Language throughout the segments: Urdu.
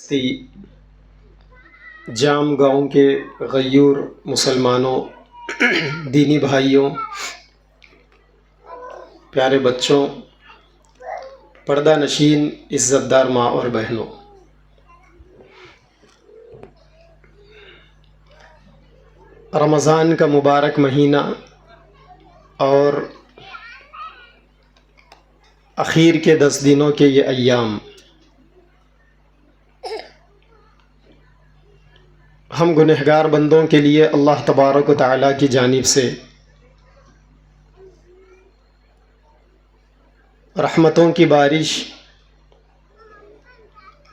بستی جام گاؤں کے غیور مسلمانوں، دینی بھائیوں، پیارے بچوں، پردہ نشین عزت دار ماں اور بہنوں، رمضان کا مبارک مہینہ اور اخیر کے 10 دنوں کے یہ ایام ہم گنہگار بندوں کے لیے اللہ تبارک و تعالیٰ کی جانب سے رحمتوں کی بارش،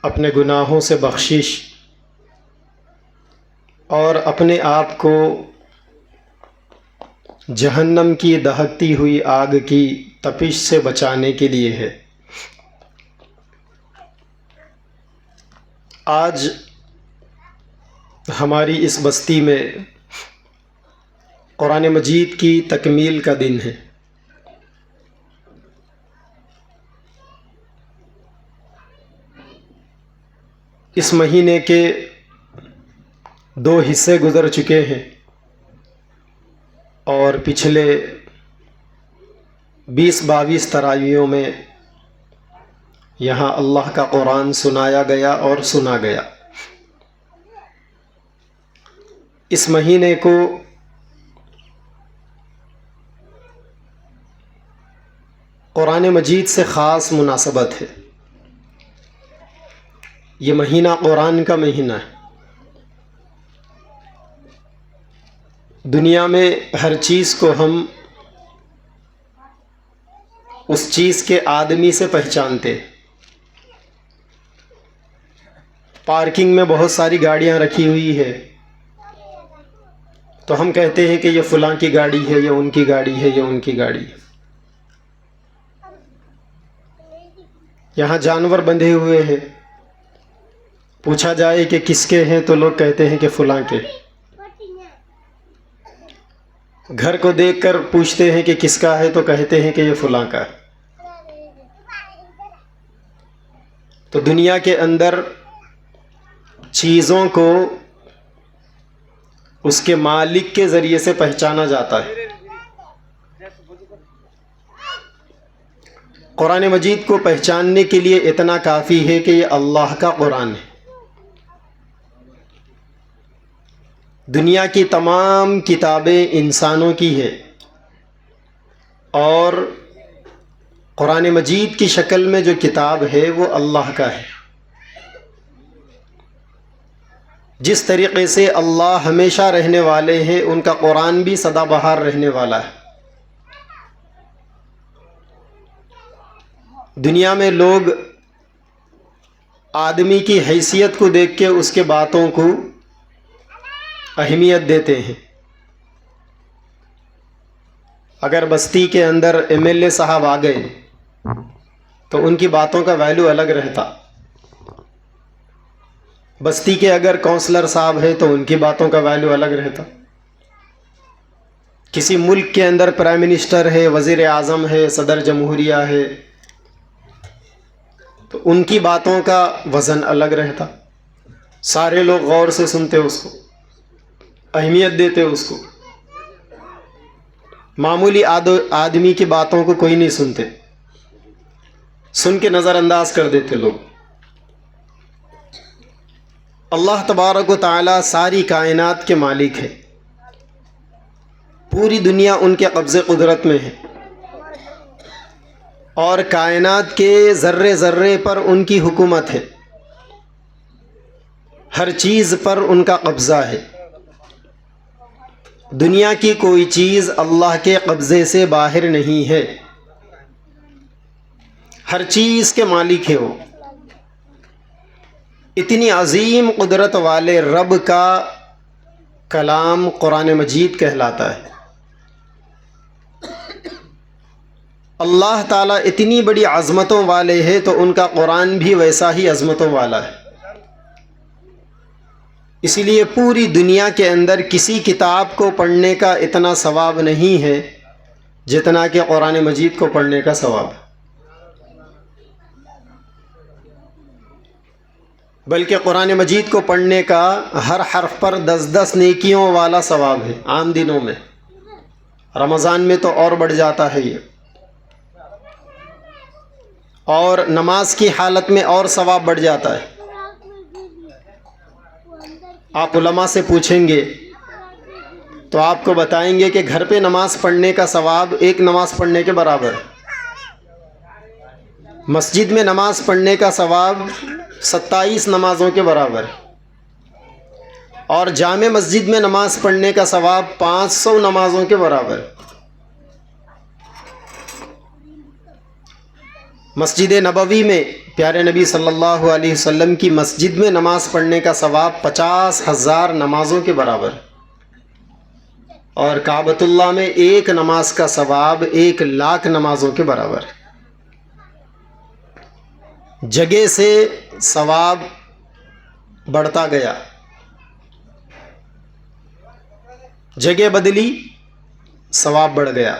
اپنے گناہوں سے بخشش اور اپنے آپ کو جہنم کی دہکتی ہوئی آگ کی تپش سے بچانے کے لیے ہے۔ آج ہماری اس بستی میں قرآن مجید کی تکمیل کا دن ہے۔ اس مہینے کے 2 حصے گزر چکے ہیں اور پچھلے 20-22 تراویحوں میں یہاں اللہ کا قرآن سنایا گیا اور سنا گیا۔ اس مہینے کو قرآن مجید سے خاص مناسبت ہے۔ یہ مہینہ قرآن کا مہینہ ہے۔ دنیا میں ہر چیز کو ہم اس چیز کے آدمی سے پہچانتے۔ پارکنگ میں بہت ساری گاڑیاں رکھی ہوئی ہے تو ہم کہتے ہیں کہ یہ فلاں کی گاڑی ہے، یہ ان کی گاڑی ہے، یہ ان کی گاڑی ہے۔ یہاں جانور بندھے ہوئے ہیں، پوچھا جائے کہ کس کے ہیں تو لوگ کہتے ہیں کہ فلاں کے۔ گھر کو دیکھ کر پوچھتے ہیں کہ کس کا ہے تو کہتے ہیں کہ یہ فلاں کا ہے۔ تو دنیا کے اندر چیزوں کو اس کے مالک کے ذریعے سے پہچانا جاتا ہے۔ قرآن مجید کو پہچاننے کے لیے اتنا کافی ہے کہ یہ اللہ کا قرآن ہے۔ دنیا کی تمام کتابیں انسانوں کی ہے اور قرآن مجید کی شکل میں جو کتاب ہے وہ اللہ کا ہے۔ جس طریقے سے اللہ ہمیشہ رہنے والے ہیں، ان کا قرآن بھی سدا بہار رہنے والا ہے۔ دنیا میں لوگ آدمی کی حیثیت کو دیکھ کے اس کے باتوں کو اہمیت دیتے ہیں۔ اگر بستی کے اندر MLA صاحب آ گئے تو ان کی باتوں کا ویلیو الگ رہتا۔ بستی کے اگر کونسلر صاحب ہے تو ان کی باتوں کا ویلیو الگ رہتا۔ کسی ملک کے اندر پرائم منسٹر ہے، وزیر اعظم ہے، صدر جمہوریہ ہے تو ان کی باتوں کا وزن الگ رہتا۔ سارے لوگ غور سے سنتے، اس کو اہمیت دیتے اس کو۔ معمولی آدمی کی باتوں کو کوئی نہیں سنتے، سن کے نظر انداز کر دیتے لوگ۔ اللہ تبارک و تعالیٰ ساری کائنات کے مالک ہے، پوری دنیا ان کے قبضے قدرت میں ہے اور کائنات کے ذرے ذرے پر ان کی حکومت ہے، ہر چیز پر ان کا قبضہ ہے۔ دنیا کی کوئی چیز اللہ کے قبضے سے باہر نہیں ہے، ہر چیز کے مالک ہے وہ۔ اتنی عظیم قدرت والے رب کا کلام قرآن مجید کہلاتا ہے۔ اللہ تعالیٰ اتنی بڑی عظمتوں والے ہیں تو ان کا قرآن بھی ویسا ہی عظمتوں والا ہے۔ اسی لیے پوری دنیا کے اندر کسی کتاب کو پڑھنے کا اتنا ثواب نہیں ہے جتنا کہ قرآن مجید کو پڑھنے کا ثواب ہے۔ بلکہ قرآن مجید کو پڑھنے کا ہر حرف پر 10 نیکیوں والا ثواب ہے عام دنوں میں، رمضان میں تو اور بڑھ جاتا ہے یہ، اور نماز کی حالت میں اور ثواب بڑھ جاتا ہے۔ آپ علماء سے پوچھیں گے تو آپ کو بتائیں گے کہ گھر پہ نماز پڑھنے کا ثواب ایک نماز پڑھنے کے برابر ہے، مسجد میں نماز پڑھنے کا ثواب 27 نمازوں کے برابر ہے، اور جامع مسجد میں نماز پڑھنے کا ثواب 500 نمازوں کے برابر ہے۔ مسجد نبوی میں پیارے نبی صلی اللہ علیہ وسلم کی مسجد میں نماز پڑھنے کا ثواب 50,000 نمازوں کے برابر ہے، اور کعبۃ اللہ میں ایک نماز کا ثواب 1,00,000 نمازوں کے برابر ہے۔ جگہ سے ثواب بڑھتا گیا، جگہ بدلی ثواب بڑھ گیا،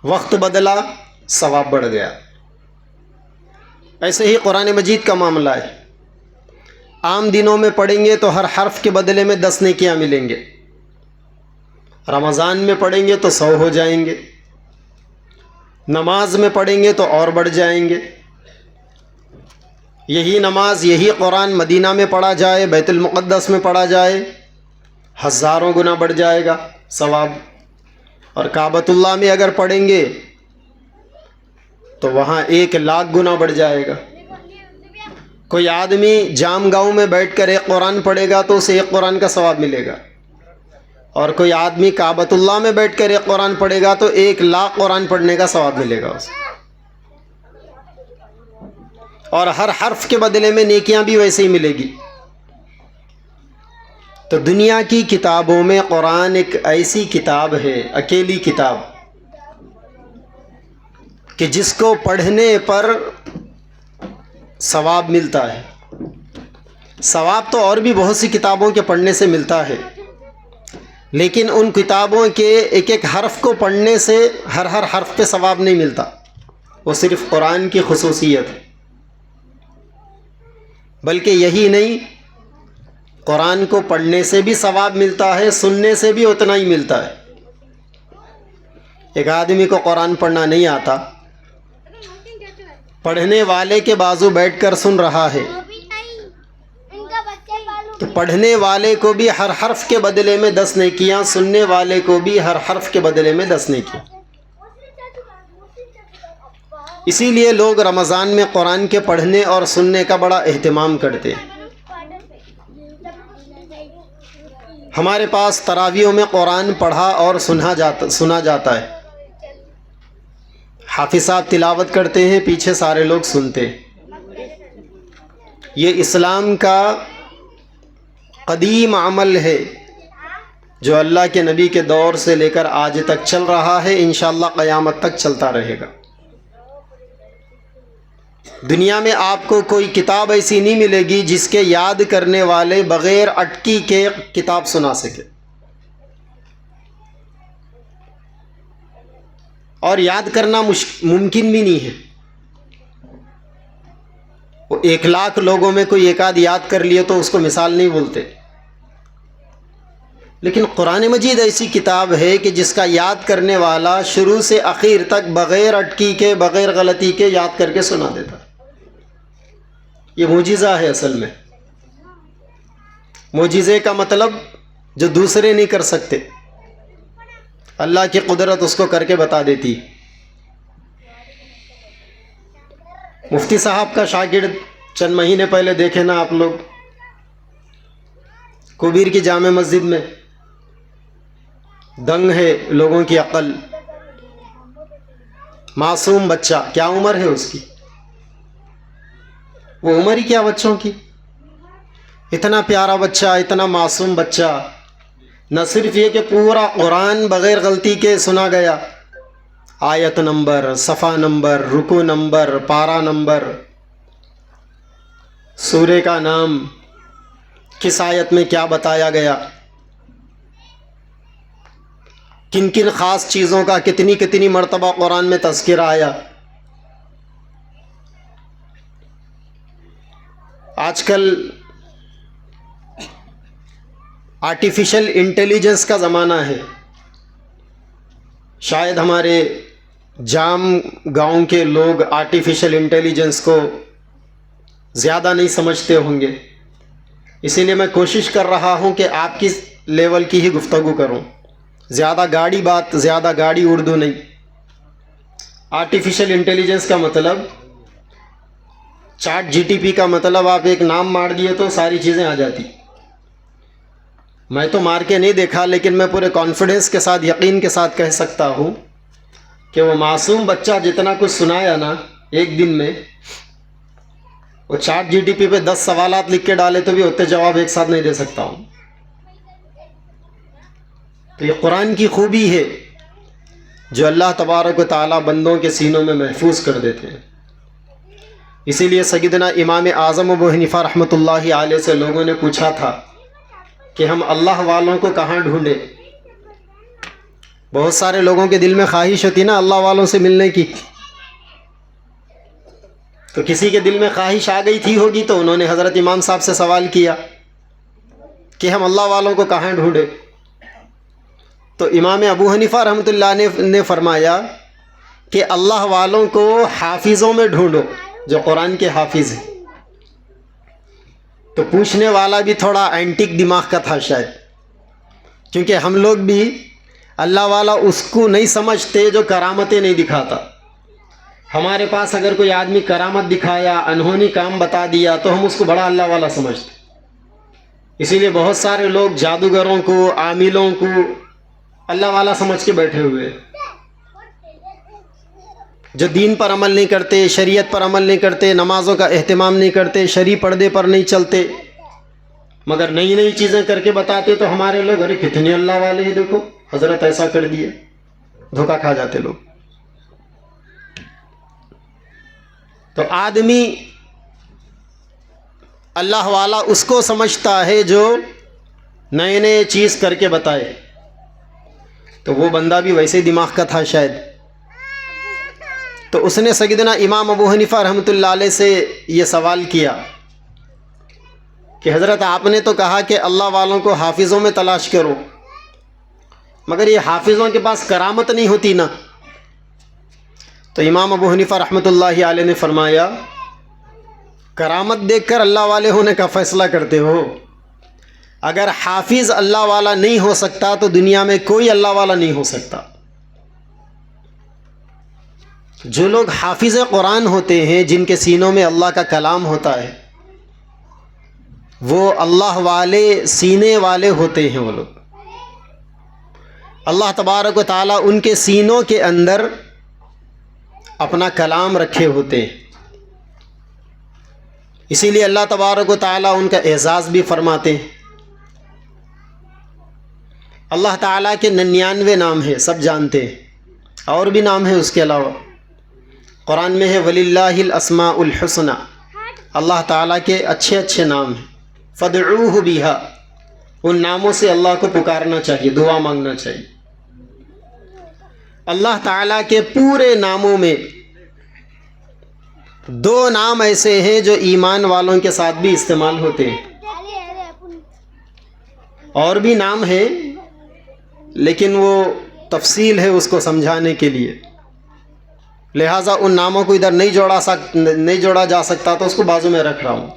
وقت بدلا ثواب بڑھ گیا۔ ایسے ہی قرآن مجید کا معاملہ ہے، عام دنوں میں پڑھیں گے تو ہر حرف کے بدلے میں 10 نیکیاں ملیں گے، رمضان میں پڑھیں گے تو 100 ہو جائیں گے، نماز میں پڑھیں گے تو اور بڑھ جائیں گے۔ یہی نماز یہی قرآن مدینہ میں پڑھا جائے، بیت المقدس میں پڑھا جائے، ہزاروں گنا بڑھ جائے گا ثواب، اور کعبۃ اللہ میں اگر پڑھیں گے تو وہاں 1,00,000 گنا بڑھ جائے گا۔ کوئی آدمی جام گاؤں میں بیٹھ کر ایک قرآن پڑھے گا تو اسے ایک قرآن کا ثواب ملے گا، اور کوئی آدمی کعبۃ اللہ میں بیٹھ کر ایک قرآن پڑھے گا تو 1,00,000 قرآن پڑھنے کا ثواب ملے گا اسے، اور ہر حرف کے بدلے میں نیکیاں بھی ویسے ہی ملے گی۔ تو دنیا کی کتابوں میں قرآن ایک ایسی کتاب ہے، اکیلی کتاب، کہ جس کو پڑھنے پر ثواب ملتا ہے۔ ثواب تو اور بھی بہت سی کتابوں کے پڑھنے سے ملتا ہے، لیکن ان کتابوں کے ایک ایک حرف کو پڑھنے سے ہر حرف پہ ثواب نہیں ملتا، وہ صرف قرآن کی خصوصیت ہے۔ بلکہ یہی نہیں، قرآن کو پڑھنے سے بھی ثواب ملتا ہے، سننے سے بھی اتنا ہی ملتا ہے۔ ایک آدمی کو قرآن پڑھنا نہیں آتا، پڑھنے والے کے بازو بیٹھ کر سن رہا ہے، تو پڑھنے والے کو بھی ہر حرف کے بدلے میں 10 نیکیاں، سننے والے کو بھی ہر حرف کے بدلے میں 10 نیکیاں۔ اسی لیے لوگ رمضان میں قرآن کے پڑھنے اور سننے کا بڑا اہتمام کرتے ہیں۔ ہمارے پاس تراویحوں میں قرآن پڑھا اور سنا جاتا ہے، حافظ صاحب تلاوت کرتے ہیں، پیچھے سارے لوگ سنتے ہیں۔ یہ اسلام کا قدیم عمل ہے جو اللہ کے نبی کے دور سے لے کر آج تک چل رہا ہے، انشاءاللہ قیامت تک چلتا رہے گا۔ دنیا میں آپ کو کوئی کتاب ایسی نہیں ملے گی جس کے یاد کرنے والے بغیر اٹکی کے کتاب سنا سکے، اور یاد کرنا ممکن بھی نہیں ہے۔ وہ 1,00,000 لوگوں میں کوئی ایک آدھ یاد کر لیے تو اس کو مثال نہیں بولتے، لیکن قرآن مجید ایسی کتاب ہے کہ جس کا یاد کرنے والا شروع سے آخر تک بغیر اٹکی کے، بغیر غلطی کے یاد کر کے سنا دیتا۔ یہ معجزہ ہے اصل میں۔ معجزے کا مطلب جو دوسرے نہیں کر سکتے، اللہ کی قدرت اس کو کر کے بتا دیتی۔ مفتی صاحب کا شاگرد چند مہینے پہلے دیکھے نا آپ لوگ، کوبیر کی جامع مسجد میں، دنگ ہے لوگوں کی عقل، معصوم بچہ، کیا عمر ہے اس کی؟ وہ عمر ہی کیا بچوں کی، اتنا پیارا بچہ، اتنا معصوم بچہ، نہ صرف یہ کہ پورا قرآن بغیر غلطی کے سنا گیا، آیت نمبر، صفحہ نمبر، رکوع نمبر، پارہ نمبر، سورے کا نام، کس آیت میں کیا بتایا گیا، کن کن خاص چیزوں کا کتنی کتنی مرتبہ قرآن میں تذکرہ آیا۔ آج کل آرٹیفیشل انٹیلیجنس کا زمانہ ہے. شاید ہمارے جام گاؤں کے لوگ آرٹیفیشل انٹیلیجنس کو زیادہ نہیں سمجھتے ہوں گے، اسی لیے میں کوشش کر رہا ہوں کہ آپ کی لیول کی ہی گفتگو کروں. زیادہ گاڑی بات، زیادہ گاڑی اردو نہیں. آرٹیفیشل انٹیلیجنس کا مطلب، چیٹ جی ٹی پی کا مطلب آپ ایک نام مار دیے تو ساری چیزیں آ جاتی. میں تو مار کے نہیں دیکھا، لیکن میں پورے کانفیڈنس کے ساتھ، یقین کے ساتھ کہہ سکتا ہوں کہ وہ معصوم بچہ جتنا کچھ سنایا نا ایک دن میں، وہ چیٹ جی ٹی پی پہ 10 سوالات لکھ کے ڈالے تو بھی اتنے جواب ایک ساتھ نہیں دے سکتا ہوں. تو یہ قرآن کی خوبی ہے جو اللہ تبارک و تعالیٰ بندوں کے سینوں میں محفوظ کر دیتے ہیں. اسی لیے سیدنا امام اعظم ابو حنیفہ رحمۃ اللہ علیہ سے لوگوں نے پوچھا تھا کہ ہم اللہ والوں کو کہاں ڈھونڈیں. بہت سارے لوگوں کے دل میں خواہش ہوتی نا اللہ والوں سے ملنے کی، تو کسی کے دل میں خواہش آ گئی تھی ہوگی تو انہوں نے حضرت امام صاحب سے سوال کیا کہ ہم اللہ والوں کو کہاں ڈھونڈیں. تو امام ابو حنیفہ رحمۃ اللہ نے فرمایا کہ اللہ والوں کو حافظوں میں ڈھونڈو جو قرآن کے حافظ ہیں. تو پوچھنے والا بھی تھوڑا اینٹک دماغ کا تھا شاید، کیونکہ ہم لوگ بھی اللہ والا اس کو نہیں سمجھتے جو کرامتیں نہیں دکھاتا. ہمارے پاس اگر کوئی آدمی کرامت دکھایا، انہونی کام بتا دیا تو ہم اس کو بڑا اللہ والا سمجھتے. اسی لیے بہت سارے لوگ جادوگروں کو، عاملوں کو اللہ والا سمجھ کے بیٹھے ہوئے، جو دین پر عمل نہیں کرتے، شریعت پر عمل نہیں کرتے، نمازوں کا اہتمام نہیں کرتے، شرعی پردے پر نہیں چلتے، مگر نئی نئی چیزیں کر کے بتاتے تو ہمارے لوگ ارے کتنے اللہ والے ہیں، دیکھو حضرت ایسا کر دیے. دھوکہ کھا جاتے لوگ. تو آدمی اللہ والا اس کو سمجھتا ہے جو نئے نئے چیز کر کے بتائے. تو وہ بندہ بھی ویسے دماغ کا تھا شاید. تو اس نے سیدنا امام ابو حنیفہ رحمۃ اللہ علیہ سے یہ سوال کیا کہ حضرت آپ نے تو کہا کہ اللہ والوں کو حافظوں میں تلاش کرو، مگر یہ حافظوں کے پاس کرامت نہیں ہوتی نا. تو امام ابو حنیفہ رحمۃ اللہ علیہ نے فرمایا کرامت دیکھ کر اللہ والے ہونے کا فیصلہ کرتے ہو؟ اگر حافظ اللہ والا نہیں ہو سکتا تو دنیا میں کوئی اللہ والا نہیں ہو سکتا. جو لوگ حافظ قرآن ہوتے ہیں، جن کے سینوں میں اللہ کا کلام ہوتا ہے، وہ اللہ والے سینے والے ہوتے ہیں. وہ لوگ اللہ تبارک و تعالیٰ ان کے سینوں کے اندر اپنا کلام رکھے ہوتے ہیں. اسی لیے اللہ تبارک و تعالیٰ ان کا اعزاز بھی فرماتے ہیں. اللہ تعالیٰ کے 99 نام ہیں، سب جانتے ہیں، اور بھی نام ہیں اس کے علاوہ. قرآن میں ہے وَلِلَّهِ الْأَسْمَاءُ الْحُسْنَى، اللہ تعالیٰ کے اچھے اچھے نام ہیں. فَادْعُوهُ بِهَا، ان ناموں سے اللہ کو پکارنا چاہیے، دعا مانگنا چاہیے. اللہ تعالیٰ کے پورے ناموں میں 2 نام ایسے ہیں جو ایمان والوں کے ساتھ بھی استعمال ہوتے ہیں. اور بھی نام ہیں لیکن وہ تفصیل ہے اس کو سمجھانے کے لیے، لہٰذا ان ناموں کو ادھر نہیں جوڑا جا سکتا تو اس کو بازو میں رکھ رہا ہوں.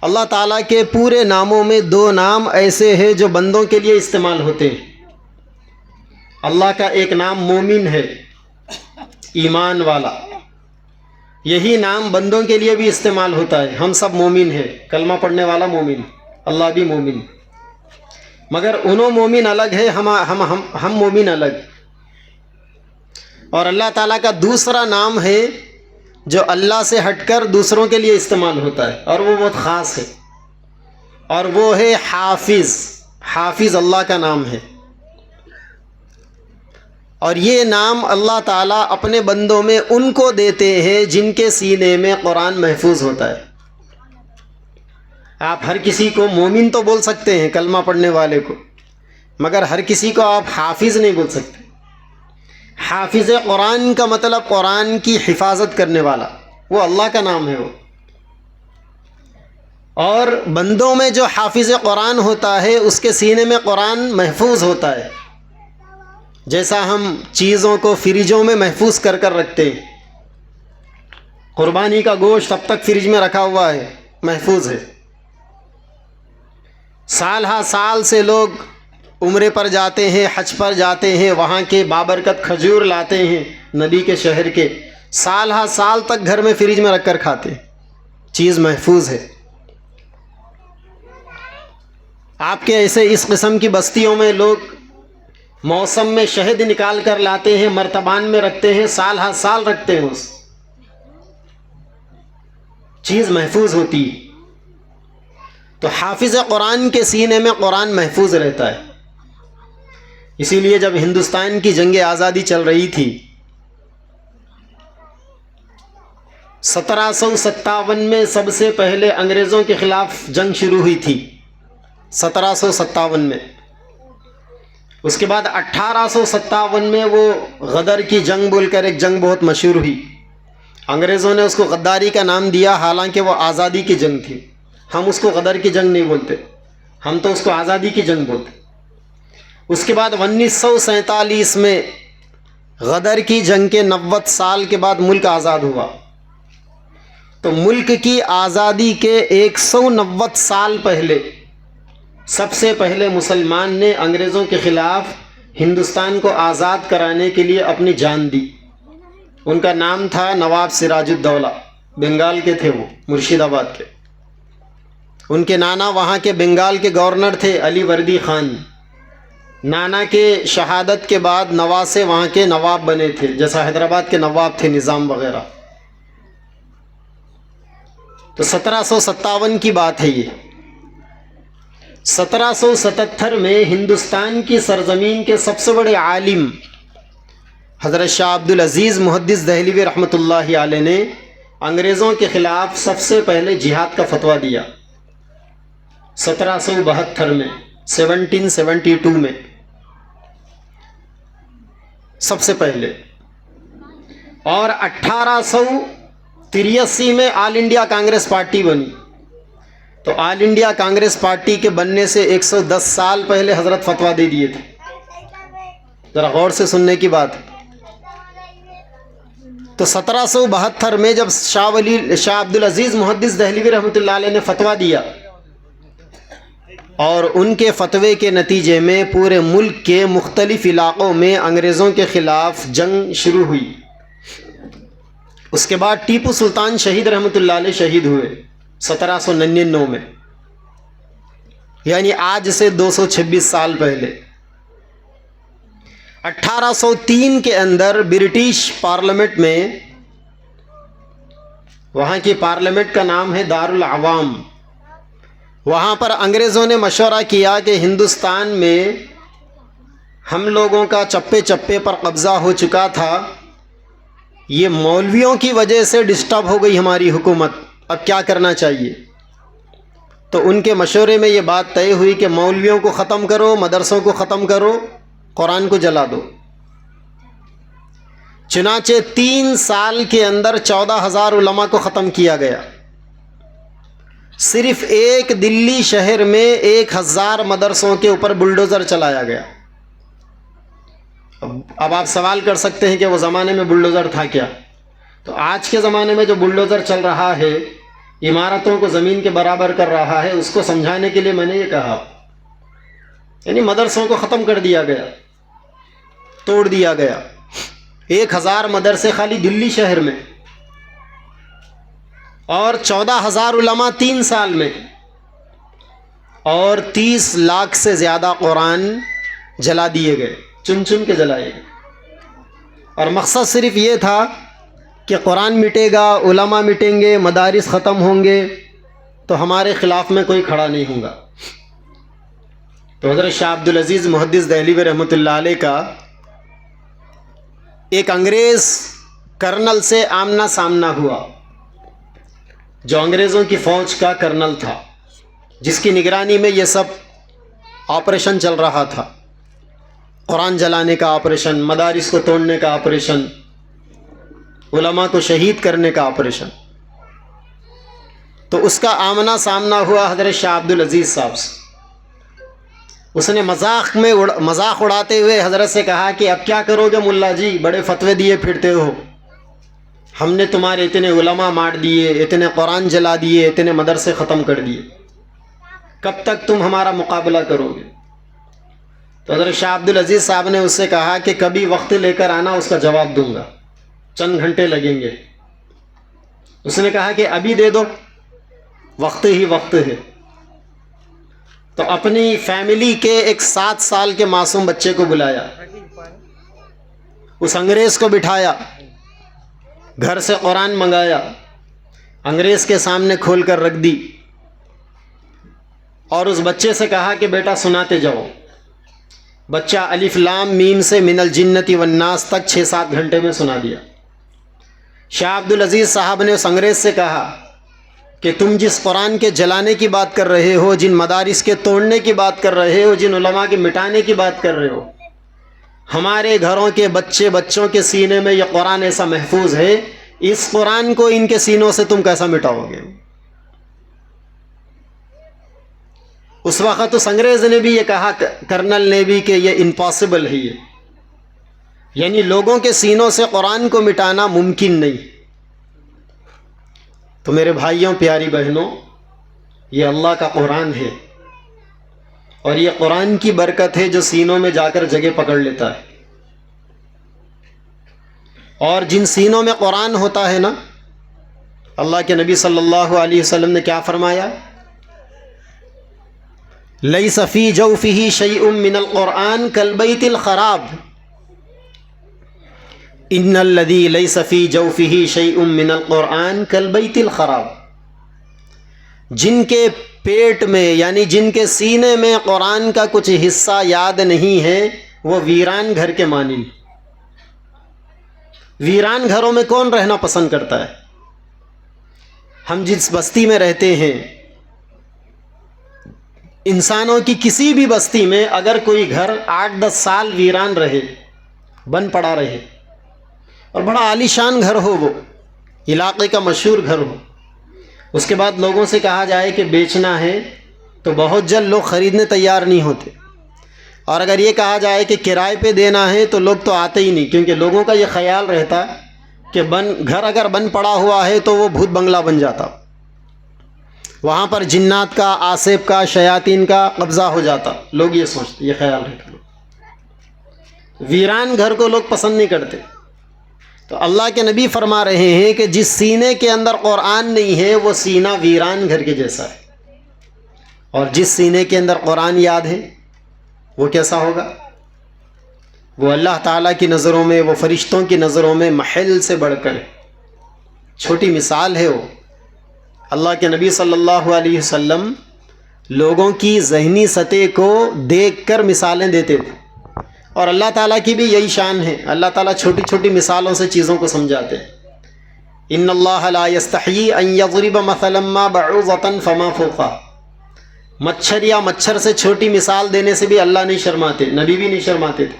اللہ تعالیٰ کے پورے ناموں میں 2 نام ایسے ہیں جو بندوں کے لیے استعمال ہوتے ہیں. اللہ کا ایک نام مومن ہے، ایمان والا. یہی نام بندوں کے لیے بھی استعمال ہوتا ہے. ہم سب مومن ہیں، کلمہ پڑھنے والا مومن، اللہ بھی مومن، مگر انہوں مومن الگ ہے، ہم مومن الگ. اور اللہ تعالیٰ کا دوسرا نام ہے جو اللہ سے ہٹ کر دوسروں کے لیے استعمال ہوتا ہے، اور وہ بہت خاص ہے، اور وہ ہے حافظ. حافظ اللہ کا نام ہے. اور یہ نام اللہ تعالیٰ اپنے بندوں میں ان کو دیتے ہیں جن کے سینے میں قرآن محفوظ ہوتا ہے. آپ ہر کسی کو مومن تو بول سکتے ہیں، کلمہ پڑھنے والے کو، مگر ہر کسی کو آپ حافظ نہیں بول سکتے. حافظ قرآن کا مطلب قرآن کی حفاظت کرنے والا، وہ اللہ کا نام ہے. وہ اور بندوں میں جو حافظ قرآن ہوتا ہے اس کے سینے میں قرآن محفوظ ہوتا ہے، جیسا ہم چیزوں کو فریجوں میں محفوظ کر کر رکھتے ہیں۔ قربانی کا گوشت اب تک فریج میں رکھا ہوا ہے، محفوظ ہے۔ سال ہا سال سے لوگ عمرے پر جاتے ہیں، حج پر جاتے ہیں، وہاں کے بابرکت کھجور لاتے ہیں نبی کے شہر کے، سال ہا سال تک گھر میں فریج میں رکھ کر کھاتے ہیں، چیز محفوظ ہے۔ آپ کے ایسے اس قسم کی بستیوں میں لوگ موسم میں شہد نکال کر لاتے ہیں، مرتبان میں رکھتے ہیں، سال ہا سال رکھتے ہیں، اس چیز محفوظ ہوتی ہے۔ تو حافظ قرآن کے سینے میں قرآن محفوظ رہتا ہے۔ اسی لیے جب ہندوستان کی جنگ آزادی چل رہی تھی 1757 میں سب سے پہلے انگریزوں کے خلاف جنگ شروع ہوئی تھی، 1757 میں۔ اس کے بعد 1857 میں وہ غدر کی جنگ بول کر ایک جنگ بہت مشہور ہوئی، انگریزوں نے اس کو غداری کا نام دیا، حالانکہ وہ آزادی کی جنگ تھی۔ ہم اس کو غدر کی جنگ نہیں بولتے، ہم تو اس کو آزادی کی جنگ بولتے۔ اس کے بعد 1947 میں غدر کی جنگ کے 90 سال کے بعد ملک آزاد ہوا۔ تو ملک کی آزادی کے 190 سال پہلے سب سے پہلے مسلمان نے انگریزوں کے خلاف ہندوستان کو آزاد کرانے کے لیے اپنی جان دی۔ ان کا نام تھا نواب سراج الدولہ، بنگال کے تھے، وہ مرشید آباد کے۔ ان کے نانا وہاں کے بنگال کے گورنر تھے علی وردی خان۔ نانا کے شہادت کے بعد نواسے وہاں کے نواب بنے تھے، جیسا حیدرآباد کے نواب تھے نظام وغیرہ۔ تو 1757 کی بات ہے یہ۔ 1777 میں ہندوستان کی سرزمین کے سب سے بڑے عالم حضرت شاہ عبدالعزیز محدث دہلوی رحمۃ اللہ علیہ نے انگریزوں کے خلاف سب سے پہلے جہاد کا فتویٰ دیا 1772 میں، 1772 میں سب سے پہلے، اور 1883 میں آل انڈیا کانگریس پارٹی بنی۔ تو آل انڈیا کانگریس پارٹی کے بننے سے 110 سال پہلے حضرت فتویٰ دے دیے تھے۔ ذرا غور سے سننے کی بات۔ تو 1772 میں جب شاہ عبدالعزیز محدث دہلوی رحمۃ اللہ علیہ نے فتویٰ دیا، اور ان کے فتوے کے نتیجے میں پورے ملک کے مختلف علاقوں میں انگریزوں کے خلاف جنگ شروع ہوئی۔ اس کے بعد ٹیپو سلطان شہید رحمۃ اللہ علیہ شہید ہوئے 1799 میں، یعنی آج سے 226 سال پہلے۔ 1803 کے اندر برٹش پارلیمنٹ میں، وہاں کی پارلیمنٹ کا نام ہے دارالعوام، وہاں پر انگریزوں نے مشورہ کیا کہ ہندوستان میں ہم لوگوں کا چپے چپے پر قبضہ ہو چکا تھا، یہ مولویوں کی وجہ سے ڈسٹرب ہو گئی ہماری حکومت، اب کیا کرنا چاہیے؟ تو ان کے مشورے میں یہ بات طے ہوئی کہ مولویوں کو ختم کرو، مدرسوں کو ختم کرو، قرآن کو جلا دو۔ چنانچہ 3 سال کے اندر 14,000 علماء کو ختم کیا گیا۔ صرف ایک دلی شہر میں 1,000 مدرسوں کے اوپر بلڈوزر چلایا گیا۔ اب آپ سوال کر سکتے ہیں کہ وہ زمانے میں بلڈوزر تھا کیا؟ تو آج کے زمانے میں جو بلڈوزر چل رہا ہے، عمارتوں کو زمین کے برابر کر رہا ہے، اس کو سمجھانے کے لیے میں نے یہ کہا، یعنی مدرسوں کو ختم کر دیا گیا، توڑ دیا گیا۔ 1,000 مدرسے خالی دلی شہر میں، اور 14,000 علماء 3 سال میں، اور 30 لاکھ سے زیادہ قرآن جلا دیے گئے، چن چن کے جلائے گئے۔ اور مقصد صرف یہ تھا کہ قرآن مٹے گا، علماء مٹیں گے، مدارس ختم ہوں گے، تو ہمارے خلاف میں کوئی کھڑا نہیں ہوگا۔ تو حضرت شاہ عبدالعزیز محدث دہلوی رحمۃ اللہ علیہ کا ایک انگریز کرنل سے آمنا سامنا ہوا، جو انگریزوں کی فوج کا کرنل تھا، جس کی نگرانی میں یہ سب آپریشن چل رہا تھا، قرآن جلانے کا آپریشن، مدارس کو توڑنے کا آپریشن، علماء کو شہید کرنے کا آپریشن۔ تو اس کا آمنا سامنا ہوا حضرت شاہ عبد العزیز صاحب سے. اس نے مذاق اڑاتے ہوئے حضرت سے کہا کہ اب کیا کرو گے ملا جی، بڑے فتوے دیے پھرتے ہو، ہم نے تمہارے اتنے علماء مار دیے، اتنے قرآن جلا دیے، اتنے مدرسے ختم کر دیے، کب تک تم ہمارا مقابلہ کرو گے؟ تو حضرت شاہ عبد العزیز صاحب نے اس سے کہا کہ کبھی وقت لے کر آنا، اس کا جواب دوں گا، چند گھنٹے لگیں گے. اس نے کہا کہ ابھی دے دو، وقت ہی وقت ہے. تو اپنی فیملی کے ایک 7 سال کے معصوم بچے کو بلایا، اس انگریز کو بٹھایا، گھر سے قرآن منگایا، انگریز کے سامنے کھول کر رکھ دی، اور اس بچے سے کہا کہ بیٹا سناتے جاؤ. بچہ الف لام میم سے من الجنتی والناس تک 6-7 گھنٹے میں سنا دیا. شاہ عبد العزیز صاحب نے اس انگریز سے کہا کہ تم جس قرآن کے جلانے کی بات کر رہے ہو، جن مدارس کے توڑنے کی بات کر رہے ہو، جن علماء کے مٹانے کی بات کر رہے ہو، ہمارے گھروں کے بچوں کے سینے میں یہ قرآن ایسا محفوظ ہے، اس قرآن کو ان کے سینوں سے تم کیسا مٹاؤ گے؟ اس وقت اس انگریز نے بھی یہ کہا، کرنل نے بھی، کہ یہ امپاسبل ہے، یعنی لوگوں کے سینوں سے قرآن کو مٹانا ممکن نہیں. تو میرے بھائیوں، پیاری بہنوں، یہ اللہ کا قرآن ہے، اور یہ قرآن کی برکت ہے جو سینوں میں جا کر جگہ پکڑ لیتا ہے. اور جن سینوں میں قرآن ہوتا ہے نا، اللہ کے نبی صلی اللہ علیہ وسلم نے کیا فرمایا؟ لیس فی جوفہ شیء من القرآن کالبیت الخراب، ان الذی لیس فی جوفہ شیء من القرآن کالبیت الخراب. جن کے پیٹ میں، یعنی جن کے سینے میں قرآن کا کچھ حصہ یاد نہیں ہے، وہ ویران گھر کے مانند. ویران گھروں میں کون رہنا پسند کرتا ہے؟ ہم جس بستی میں رہتے ہیں، انسانوں کی کسی بھی بستی میں اگر کوئی گھر 8-10 سال ویران رہے، بند پڑا رہے، اور بڑا عالیشان گھر ہو، وہ علاقے کا مشہور گھر ہو، اس کے بعد لوگوں سے کہا جائے کہ بیچنا ہے، تو بہت جلد لوگ خریدنے تیار نہیں ہوتے. اور اگر یہ کہا جائے کہ کرائے پہ دینا ہے تو لوگ تو آتے ہی نہیں، کیونکہ لوگوں کا یہ خیال رہتا کہ گھر اگر بند پڑا ہوا ہے تو وہ بھوت بنگلہ بن جاتا، وہاں پر جنات کا، آصف کا، شیاطین کا قبضہ ہو جاتا. لوگ یہ سوچتے، یہ خیال رہتا. ویران گھر کو لوگ پسند نہیں کرتے. تو اللہ کے نبی فرما رہے ہیں کہ جس سینے کے اندر قرآن نہیں ہے، وہ سینہ ویران گھر کے جیسا ہے، اور جس سینے کے اندر قرآن یاد ہے، وہ کیسا ہوگا؟ وہ اللہ تعالیٰ کی نظروں میں، وہ فرشتوں کی نظروں میں محل سے بڑھ کر چھوٹی مثال ہے. وہ اللہ کے نبی صلی اللہ علیہ وسلم لوگوں کی ذہنی سطح کو دیکھ کر مثالیں دیتے تھے، اور اللہ تعالیٰ کی بھی یہی شان ہے. اللہ تعالیٰ چھوٹی چھوٹی مثالوں سے چیزوں کو سمجھاتے ہیں. ان اللہ لا یستحیی ان یضرب مثلا ما بعوضۃ فما فوقہا. مچھر یا مچھر سے چھوٹی مثال دینے سے بھی اللہ نہیں شرماتے، نبی بھی نہیں شرماتے تھے.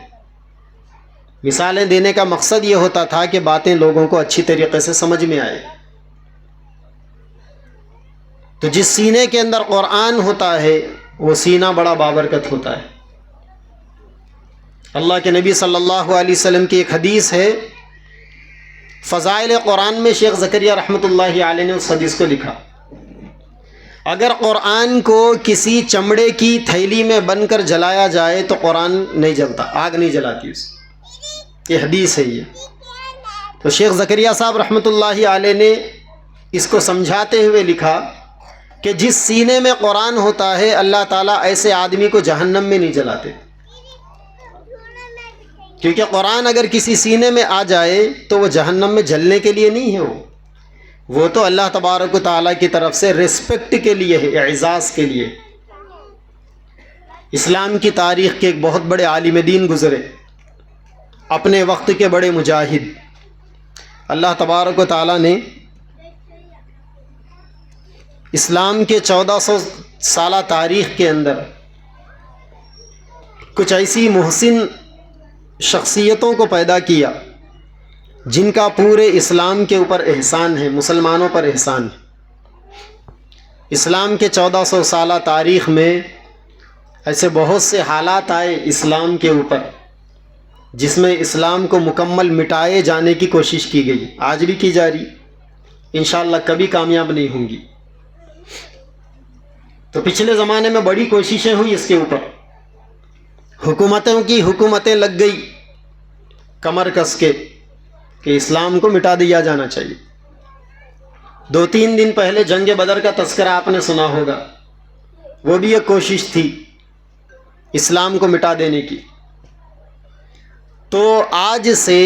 مثالیں دینے کا مقصد یہ ہوتا تھا کہ باتیں لوگوں کو اچھی طریقے سے سمجھ میں آئے. تو جس سینے کے اندر قرآن ہوتا ہے، وہ سینہ بڑا بابرکت ہوتا ہے. اللہ کے نبی صلی اللہ علیہ وسلم کی ایک حدیث ہے، فضائل قرآن میں شیخ زکریا رحمۃ اللہ علیہ نے اس حدیث کو لکھا. اگر قرآن کو کسی چمڑے کی تھیلی میں بن کر جلایا جائے تو قرآن نہیں جلتا، آگ نہیں جلاتی اس. یہ حدیث ہے. یہ تو شیخ زکریا صاحب رحمۃ اللہ علیہ نے اس کو سمجھاتے ہوئے لکھا کہ جس سینے میں قرآن ہوتا ہے، اللہ تعالیٰ ایسے آدمی کو جہنم میں نہیں جلاتے، کیونکہ قرآن اگر کسی سینے میں آ جائے تو وہ جہنم میں جلنے کے لیے نہیں ہے. وہ تو اللہ تبارک و تعالیٰ کی طرف سے ریسپیکٹ کے لیے ہے، اعزاز کے لیے. اسلام کی تاریخ کے ایک بہت بڑے عالم دین گزرے، اپنے وقت کے بڑے مجاہد. اللہ تبارک و تعالیٰ نے اسلام کے 1400 سالہ تاریخ کے اندر کچھ ایسی محسن شخصیتوں کو پیدا کیا جن کا پورے اسلام کے اوپر احسان ہے، مسلمانوں پر احسان ہے. اسلام کے 1400 سالہ تاریخ میں ایسے بہت سے حالات آئے اسلام کے اوپر جس میں اسلام کو مکمل مٹائے جانے کی کوشش کی گئی، آج بھی کی جا رہی، انشاءاللہ کبھی کامیاب نہیں ہوں گی۔ تو پچھلے زمانے میں بڑی کوششیں ہوئی اس کے اوپر، حکومتیں لگ گئی کمر کس کے کہ اسلام کو مٹا دیا جانا چاہیے۔ 2-3 دن پہلے جنگ بدر کا تذکرہ آپ نے سنا ہوگا، وہ بھی ایک کوشش تھی اسلام کو مٹا دینے کی۔ تو آج سے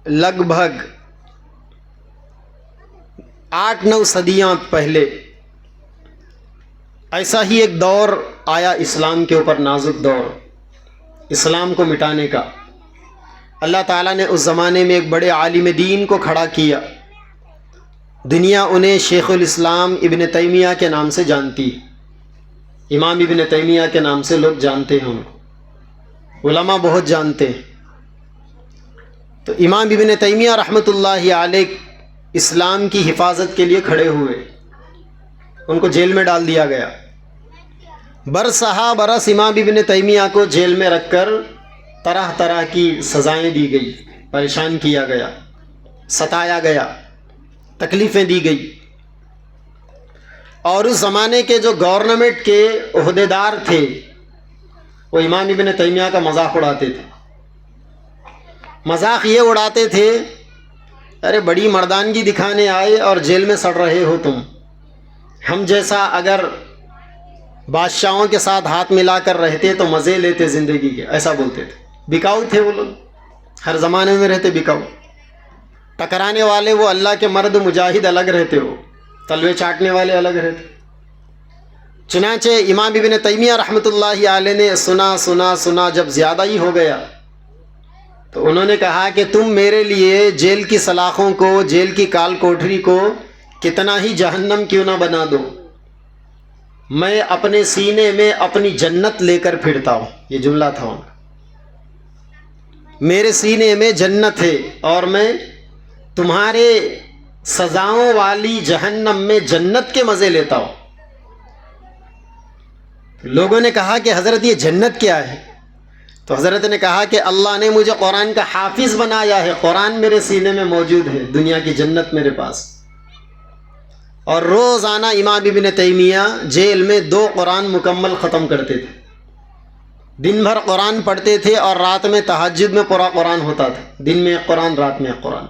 لگ بھگ 8-9 صدیاں پہلے ایسا ہی ایک دور آیا اسلام کے اوپر، نازک دور اسلام کو مٹانے کا۔ اللہ تعالیٰ نے اس زمانے میں ایک بڑے عالم دین کو کھڑا کیا، دنیا انہیں شیخ الاسلام ابن تیمیہ کے نام سے جانتی، امام ابن تیمیہ کے نام سے لوگ جانتے ہیں ان کو، علماء بہت جانتے ہیں۔ تو امام ابن تیمیہ رحمۃ اللہ علیہ اسلام کی حفاظت کے لیے کھڑے ہوئے، ان کو جیل میں ڈال دیا گیا۔ برسہ برس امام ابن تیمیہ کو جیل میں رکھ کر طرح طرح کی سزائیں دی گئی، پریشان کیا گیا، ستایا گیا، تکلیفیں دی گئی۔ اور اس زمانے کے جو گورنمنٹ کے عہدیدار تھے وہ امام ابن تیمیہ کا مذاق اڑاتے تھے۔ مذاق یہ اڑاتے تھے، ارے بڑی مردانگی دکھانے آئے اور جیل میں سڑ رہے ہو تم، ہم جیسا اگر بادشاہوں کے ساتھ ہاتھ ملا کر رہتے تو مزے لیتے زندگی کے، ایسا بولتے تھے۔ بکاؤ تھے وہ لوگ، ہر زمانے میں رہتے بکاؤ، ٹکرانے والے وہ اللہ کے مرد مجاہد الگ رہتے ہو، تلوے چاٹنے والے الگ رہتے۔ چنانچہ امام ابن تیمیہ رحمۃ اللہ علیہ نے سنا جب زیادہ ہی ہو گیا تو انہوں نے کہا کہ تم میرے لیے جیل کی سلاخوں کو، جیل کی کال کوٹری کو کتنا ہی جہنم کیوں نہ بنا دو، میں اپنے سینے میں اپنی جنت لے کر پھرتا ہوں۔ یہ جملہ تھا ان کا، میرے سینے میں جنت ہے اور میں تمہارے سزاؤں والی جہنم میں جنت کے مزے لیتا ہوں۔ لوگوں نے کہا کہ حضرت یہ جنت کیا ہے؟ تو حضرت نے کہا کہ اللہ نے مجھے قرآن کا حافظ بنایا ہے، قرآن میرے سینے میں موجود ہے، دنیا کی جنت میرے پاس۔ اور روزانہ امام ابن تیمیہ جیل میں 2 قرآن مکمل ختم کرتے تھے، دن بھر قرآن پڑھتے تھے اور رات میں تہجد میں پورا قرآن ہوتا تھا، دن میں ایک قرآن، رات میں ایک قرآن۔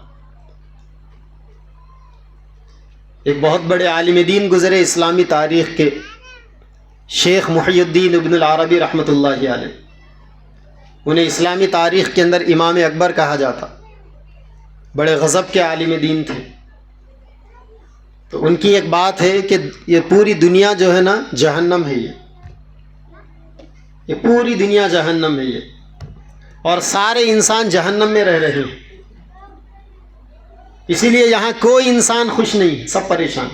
ایک بہت بڑے عالم دین گزرے اسلامی تاریخ کے، شیخ محی الدین ابن العربی رحمۃ اللہ علیہ، انہیں اسلامی تاریخ کے اندر امام اکبر کہا جاتا، بڑے غضب کے عالم دین تھے۔ تو ان کی ایک بات ہے کہ یہ پوری دنیا جو ہے نا جہنم ہے، یہ پوری دنیا جہنم ہے یہ، اور سارے انسان جہنم میں رہ رہے ہیں، اسی لیے یہاں کوئی انسان خوش نہیں، سب پریشان۔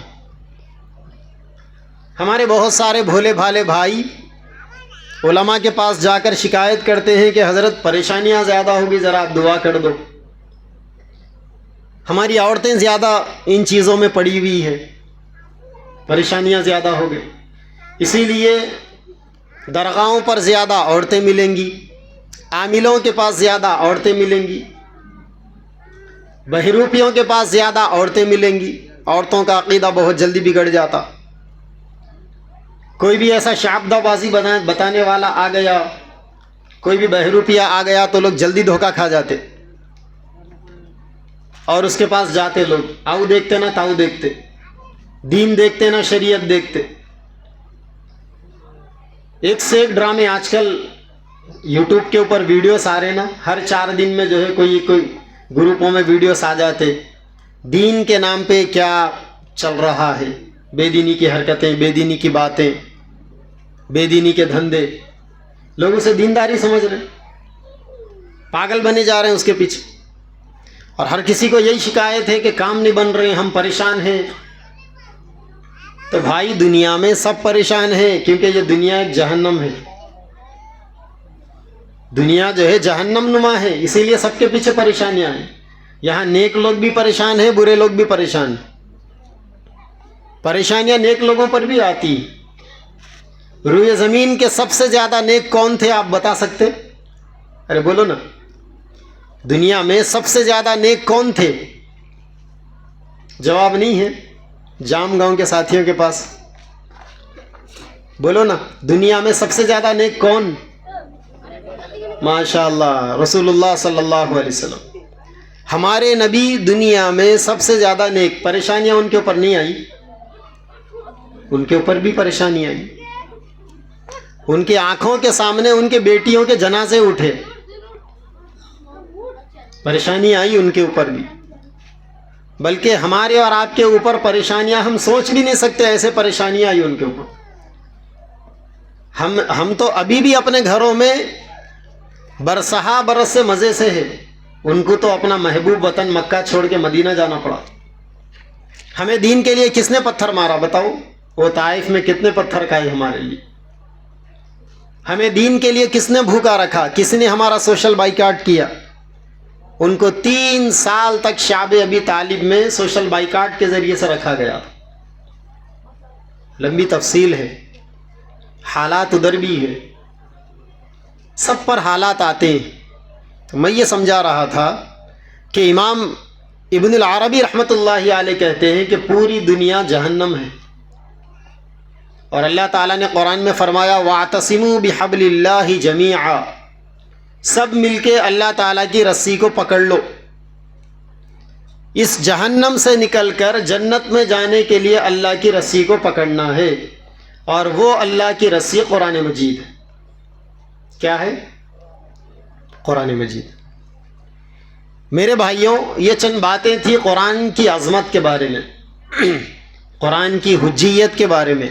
ہمارے بہت سارے بھولے بھالے بھائی علماء کے پاس جا کر شکایت کرتے ہیں کہ حضرت پریشانیاں زیادہ ہوگی، ذرا آپ دعا کر دو، ہماری عورتیں زیادہ ان چیزوں میں پڑی ہوئی ہیں، پریشانیاں زیادہ ہو گئی، اسی لیے درگاہوں پر زیادہ عورتیں ملیں گی، عاملوں کے پاس زیادہ عورتیں ملیں گی، بہروپیوں کے پاس زیادہ عورتیں ملیں گی۔ عورتوں کا عقیدہ بہت جلدی بگڑ جاتا، کوئی بھی ایسا شعبدہ بازی بتانے والا آ گیا، کوئی بھی بہروپیہ آ گیا تو لوگ جلدی دھوکہ کھا جاتے اور اس کے پاس جاتے، لوگ آؤ دیکھتے نہ تاؤ دیکھتے، دین دیکھتے نہ شریعت دیکھتے۔ ایک سے ایک ڈرامے آج کل یوٹیوب کے اوپر ویڈیوز آ رہے نا، ہر 4 دن میں جو ہے کوئی گروپوں میں ویڈیوز آ جاتے، دین کے نام پہ کیا چل رہا ہے، بے دینی کی حرکتیں، بے دینی کی باتیں، بے دینی کے دھندے، لوگ اسے دینداری سمجھ رہے ہیں، پاگل بنے جا رہے ہیں اس کے پیچھے، اور ہر کسی کو یہی شکایت ہے کہ کام نہیں بن رہے، ہم پریشان ہیں۔ تو بھائی دنیا میں سب پریشان ہیں، کیونکہ یہ دنیا ایک جہنم ہے، دنیا جو ہے جہنم نما ہے، اسی لیے سب کے پیچھے پریشانیاں ہیں۔ یہاں نیک لوگ بھی پریشان ہیں، برے لوگ بھی پریشان ہیں۔ پریشانیاں نیک لوگوں پر بھی آتی. روئے زمین کے سب سے زیادہ نیک کون تھے آپ بتا سکتے؟ ارے بولو نا. دنیا میں سب سے زیادہ نیک کون تھے؟ جواب نہیں ہے جام گاؤں کے ساتھیوں کے پاس. بولو نا, دنیا میں سب سے زیادہ نیک کون؟ ماشاء اللہ, رسول اللہ صلی اللہ علیہ وسلم. ہمارے نبی دنیا میں سب سے زیادہ نیک. پریشانیاں ان کے اوپر نہیں آئی؟ ان کے اوپر بھی پریشانی آئی. ان کی آنکھوں کے سامنے ان کے بیٹیوں کے جنازے اٹھے, پریشانی آئی ان کے اوپر بھی. بلکہ ہمارے اور آپ کے اوپر پریشانیاں ہم سوچ بھی نہیں سکتے, ایسے پریشانیاں آئی ان کے اوپر. ہم تو ابھی بھی اپنے گھروں میں برسہا برس سے مزے سے ہے. ان کو تو اپنا محبوب وطن مکہ چھوڑ کے مدینہ جانا پڑا. ہمیں دین کے لیے کس نے پتھر مارا بتاؤ؟ وہ طائف میں کتنے پتھر کھائے ہمارے لیے. ہمیں دین کے لیے کس نے بھوکا رکھا؟ کس نے ہمارا سوشل بائیکاٹ کیا؟ ان کو 3 سال تک شعب ابی طالب میں سوشل بائیکاٹ کے ذریعے سے رکھا گیا. لمبی تفصیل ہے, حالات ادھر بھی ہے, سب پر حالات آتے ہیں. تو میں یہ سمجھا رہا تھا کہ امام ابن العربی رحمۃ اللہ علیہ کہتے ہیں کہ پوری دنیا جہنم ہے, اور اللہ تعالیٰ نے قرآن میں فرمایا وَاعْتَصِمُوا بِحَبْلِ اللَّهِ جَمِيعًا, سب مل کے اللہ تعالیٰ کی رسی کو پکڑ لو. اس جہنم سے نکل کر جنت میں جانے کے لیے اللہ کی رسی کو پکڑنا ہے, اور وہ اللہ کی رسی قرآن مجید ہے. کیا ہے؟ قرآن مجید. میرے بھائیوں, یہ چند باتیں تھیں قرآن کی عظمت کے بارے میں, قرآن کی حجیت کے بارے میں.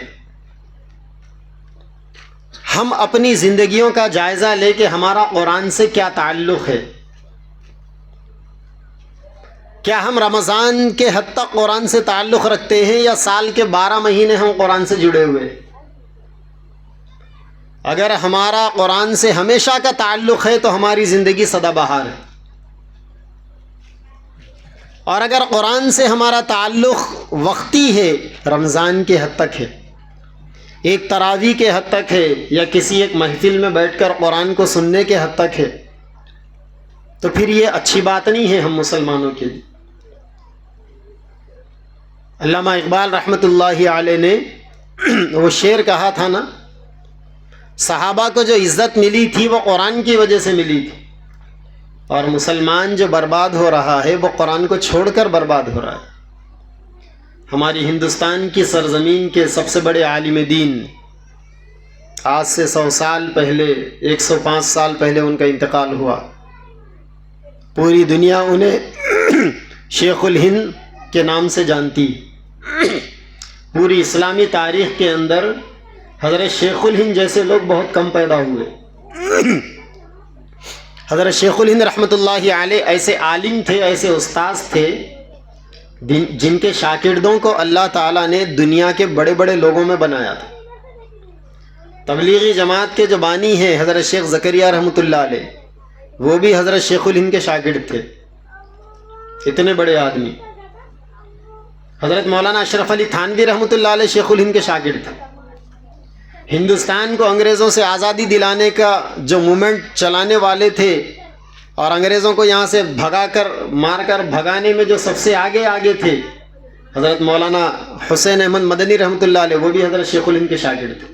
ہم اپنی زندگیوں کا جائزہ لے کے ہمارا قرآن سے کیا تعلق ہے. کیا ہم رمضان کے حد تک قرآن سے تعلق رکھتے ہیں, یا سال کے 12 مہینے ہم قرآن سے جڑے ہوئے ہیں؟ اگر ہمارا قرآن سے ہمیشہ کا تعلق ہے تو ہماری زندگی سدا بہار ہے, اور اگر قرآن سے ہمارا تعلق وقتی ہے, رمضان کے حد تک ہے, ایک تراویح کے حد تک ہے, یا کسی ایک محفل میں بیٹھ کر قرآن کو سننے کے حد تک ہے, تو پھر یہ اچھی بات نہیں ہے ہم مسلمانوں کے لیے. علامہ اقبال رحمۃ اللہ علیہ نے وہ شعر کہا تھا نا, صحابہ کو جو عزت ملی تھی وہ قرآن کی وجہ سے ملی تھی, اور مسلمان جو برباد ہو رہا ہے وہ قرآن کو چھوڑ کر برباد ہو رہا ہے. ہماری ہندوستان کی سرزمین کے سب سے بڑے عالم دین, آج سے 100 سال پہلے, 105 سال پہلے ان کا انتقال ہوا. پوری دنیا انہیں شیخ الہند کے نام سے جانتی. پوری اسلامی تاریخ کے اندر حضرت شیخ الہند جیسے لوگ بہت کم پیدا ہوئے. حضرت شیخ الہند رحمۃ اللہ علیہ ایسے عالم تھے, ایسے استاذ تھے جن کے شاگردوں کو اللہ تعالیٰ نے دنیا کے بڑے بڑے لوگوں میں بنایا تھا. تبلیغی جماعت کے جو بانی ہیں حضرت شیخ زکریا رحمۃ اللہ علیہ, وہ بھی حضرت شیخ الہند کے شاگرد تھے. اتنے بڑے آدمی. حضرت مولانا اشرف علی تھانوی رحمۃ اللہ علیہ شیخ الہند کے شاگرد تھے. ہندوستان کو انگریزوں سے آزادی دلانے کا جو موومنٹ چلانے والے تھے, اور انگریزوں کو یہاں سے مار کر بھگانے میں جو سب سے آگے تھے, حضرت مولانا حسین احمد مدنی رحمۃ اللہ علیہ, وہ بھی حضرت شیخ الہند کے شاگرد تھے.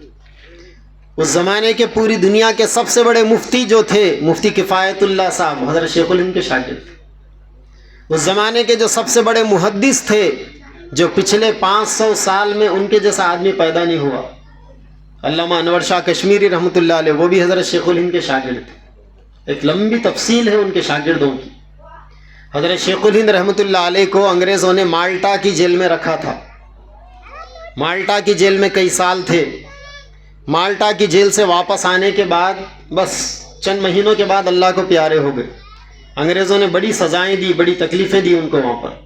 اس زمانے کے پوری دنیا کے سب سے بڑے مفتی جو تھے, مفتی کفایت اللہ صاحب, حضرت شیخ الہند کے شاگرد تھے. اس زمانے کے جو سب سے بڑے محدث تھے, جو پچھلے 500 سال میں ان کے جیسا آدمی پیدا نہیں ہوا, علامہ انور شاہ کشمیری رحمۃ اللہ علیہ, وہ بھی حضرت شیخ الہند کے شاگرد تھے. ایک لمبی تفصیل ہے ان کے شاگردوں کی. حضرت شیخ الہند رحمۃ اللہ علیہ کو انگریزوں نے مالٹا کی جیل میں رکھا تھا. مالٹا کی جیل میں کئی سال تھے. مالٹا کی جیل سے واپس آنے کے بعد بس چند مہینوں کے بعد اللہ کو پیارے ہو گئے. انگریزوں نے بڑی سزائیں دی, بڑی تکلیفیں دی ان کو. وہاں پر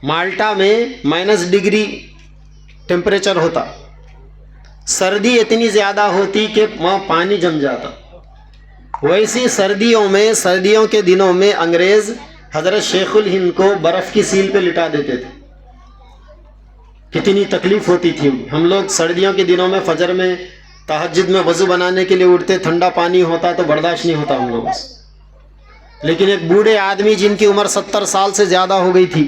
مالٹا میں -ڈگری ٹیمپریچر ہوتا, سردی اتنی زیادہ ہوتی کہ وہاں پانی جم جاتا. ویسی سردیوں کے دنوں میں انگریز حضرت شیخ الہند کو برف کی سیل پہ لٹا دیتے تھے. کتنی تکلیف ہوتی تھی. ہم لوگ سردیوں کے دنوں میں فجر میں تہجد میں وضو بنانے کے لیے اٹھتے, ٹھنڈا پانی ہوتا تو برداشت نہیں ہوتا ہم لوگوں سے. لیکن ایک بوڑھے آدمی جن کی عمر 70 سال سے زیادہ ہو گئی تھی,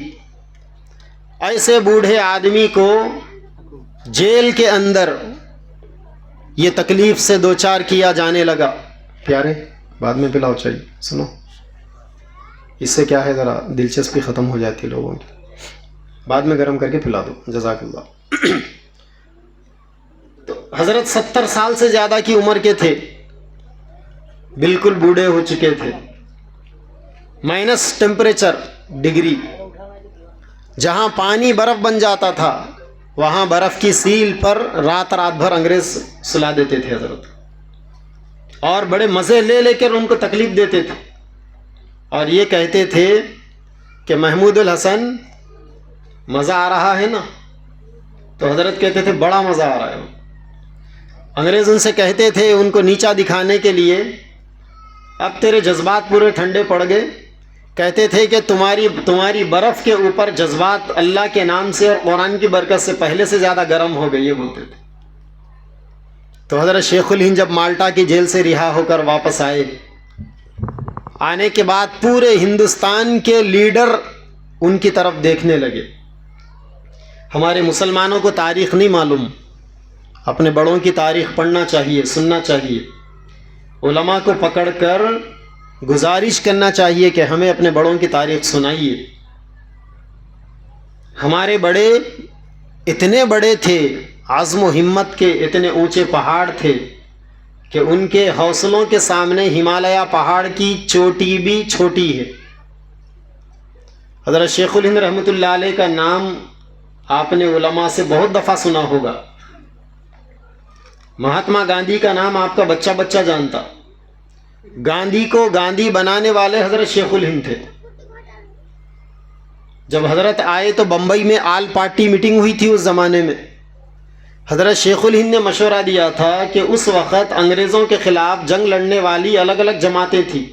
ایسے بوڑھے آدمی کو جیل کے اندر یہ تکلیف سے دوچار کیا جانے لگا. پیارے بعد میں پلاؤ چاہیے, سنو اس سے کیا ہے ذرا دلچسپی ختم ہو جاتی ہے لوگوں کی, بعد میں گرم کر کے پلا دو, جزاک اللہ. تو حضرت 70 سال سے زیادہ کی عمر کے تھے, بالکل بوڑھے ہو چکے تھے. مائنس ٹیمپریچر ڈگری, جہاں پانی برف بن جاتا تھا وہاں برف کی سیل پر رات رات بھر انگریز سلا دیتے تھے حضرت, اور بڑے مزے لے لے کر ان کو تکلیف دیتے تھے. اور یہ کہتے تھے کہ محمود الحسن مزہ آ رہا ہے نا؟ تو حضرت کہتے تھے بڑا مزہ آ رہا ہے. انگریز ان سے کہتے تھے ان کو نیچا دکھانے کے لیے, اب تیرے جذبات پورے ٹھنڈے پڑ گئے. کہتے تھے کہ تمہاری برف کے اوپر جذبات اللہ کے نام سے اور قرآن کی برکت سے پہلے سے زیادہ گرم ہو گئے, یہ بولتے تھے. تو حضرت شیخ الہند جب مالٹا کی جیل سے رہا ہو کر واپس آئے, آنے کے بعد پورے ہندوستان کے لیڈر ان کی طرف دیکھنے لگے. ہمارے مسلمانوں کو تاریخ نہیں معلوم, اپنے بڑوں کی تاریخ پڑھنا چاہیے, سننا چاہیے. علماء کو پکڑ کر گزارش کرنا چاہیے کہ ہمیں اپنے بڑوں کی تاریخ سنائیے. ہمارے بڑے اتنے بڑے تھے, عزم و ہمت کے اتنے اونچے پہاڑ تھے کہ ان کے حوصلوں کے سامنے ہمالیہ پہاڑ کی چوٹی بھی چھوٹی ہے. حضرت شیخ الہند رحمۃ اللہ علیہ کا نام آپ نے علماء سے بہت دفعہ سنا ہوگا. مہاتما گاندھی کا نام آپ کا بچہ بچہ جانتا. گاندھی کو گاندھی بنانے والے حضرت شیخ الہند تھے. جب حضرت آئے تو بمبئی میں آل پارٹی میٹنگ ہوئی تھی. اس زمانے میں حضرت شیخ الہند نے مشورہ دیا تھا کہ اس وقت انگریزوں کے خلاف جنگ لڑنے والی الگ الگ جماعتیں تھیں.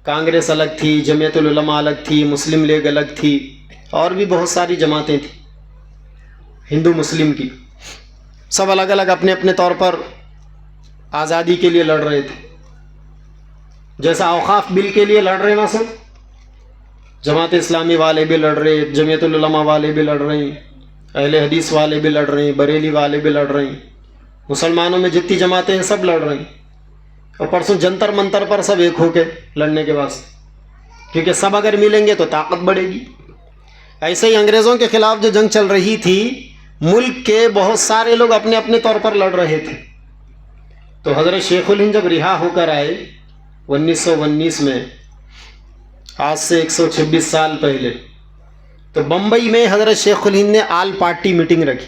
کانگریس الگ تھی, جمعیت العلماء الگ تھی, مسلم لیگ الگ تھی, اور بھی بہت ساری جماعتیں تھیں ہندو مسلم کی. سب الگ الگ اپنے اپنے طور پر آزادی کے لیے لڑ رہے تھے. جیسا اوقاف بل کے لیے لڑ رہے نا سب, جماعت اسلامی والے بھی لڑ رہے, جمعیت العلماء والے بھی لڑ رہے ہیں, اہل حدیث والے بھی لڑ رہے ہیں, بریلی والے بھی لڑ رہے ہیں, مسلمانوں میں جتنی جماعتیں ہیں سب لڑ رہے ہیں. اور پرسوں جنتر منتر پر سب ایک ہو کے لڑنے کے واسطے, کیونکہ سب اگر ملیں گے تو طاقت بڑھے گی. ایسے ہی انگریزوں کے خلاف جو جنگ چل رہی تھی, ملک کے بہت سارے لوگ اپنے اپنے طور پر لڑ رہے تھے. تو حضرت شیخ الہند جب رہا ہو کر آئے 1919 میں, آج سے 126 سال پہلے, تو بمبئی میں حضرت شیخ الہند نے آل پارٹی میٹنگ رکھی.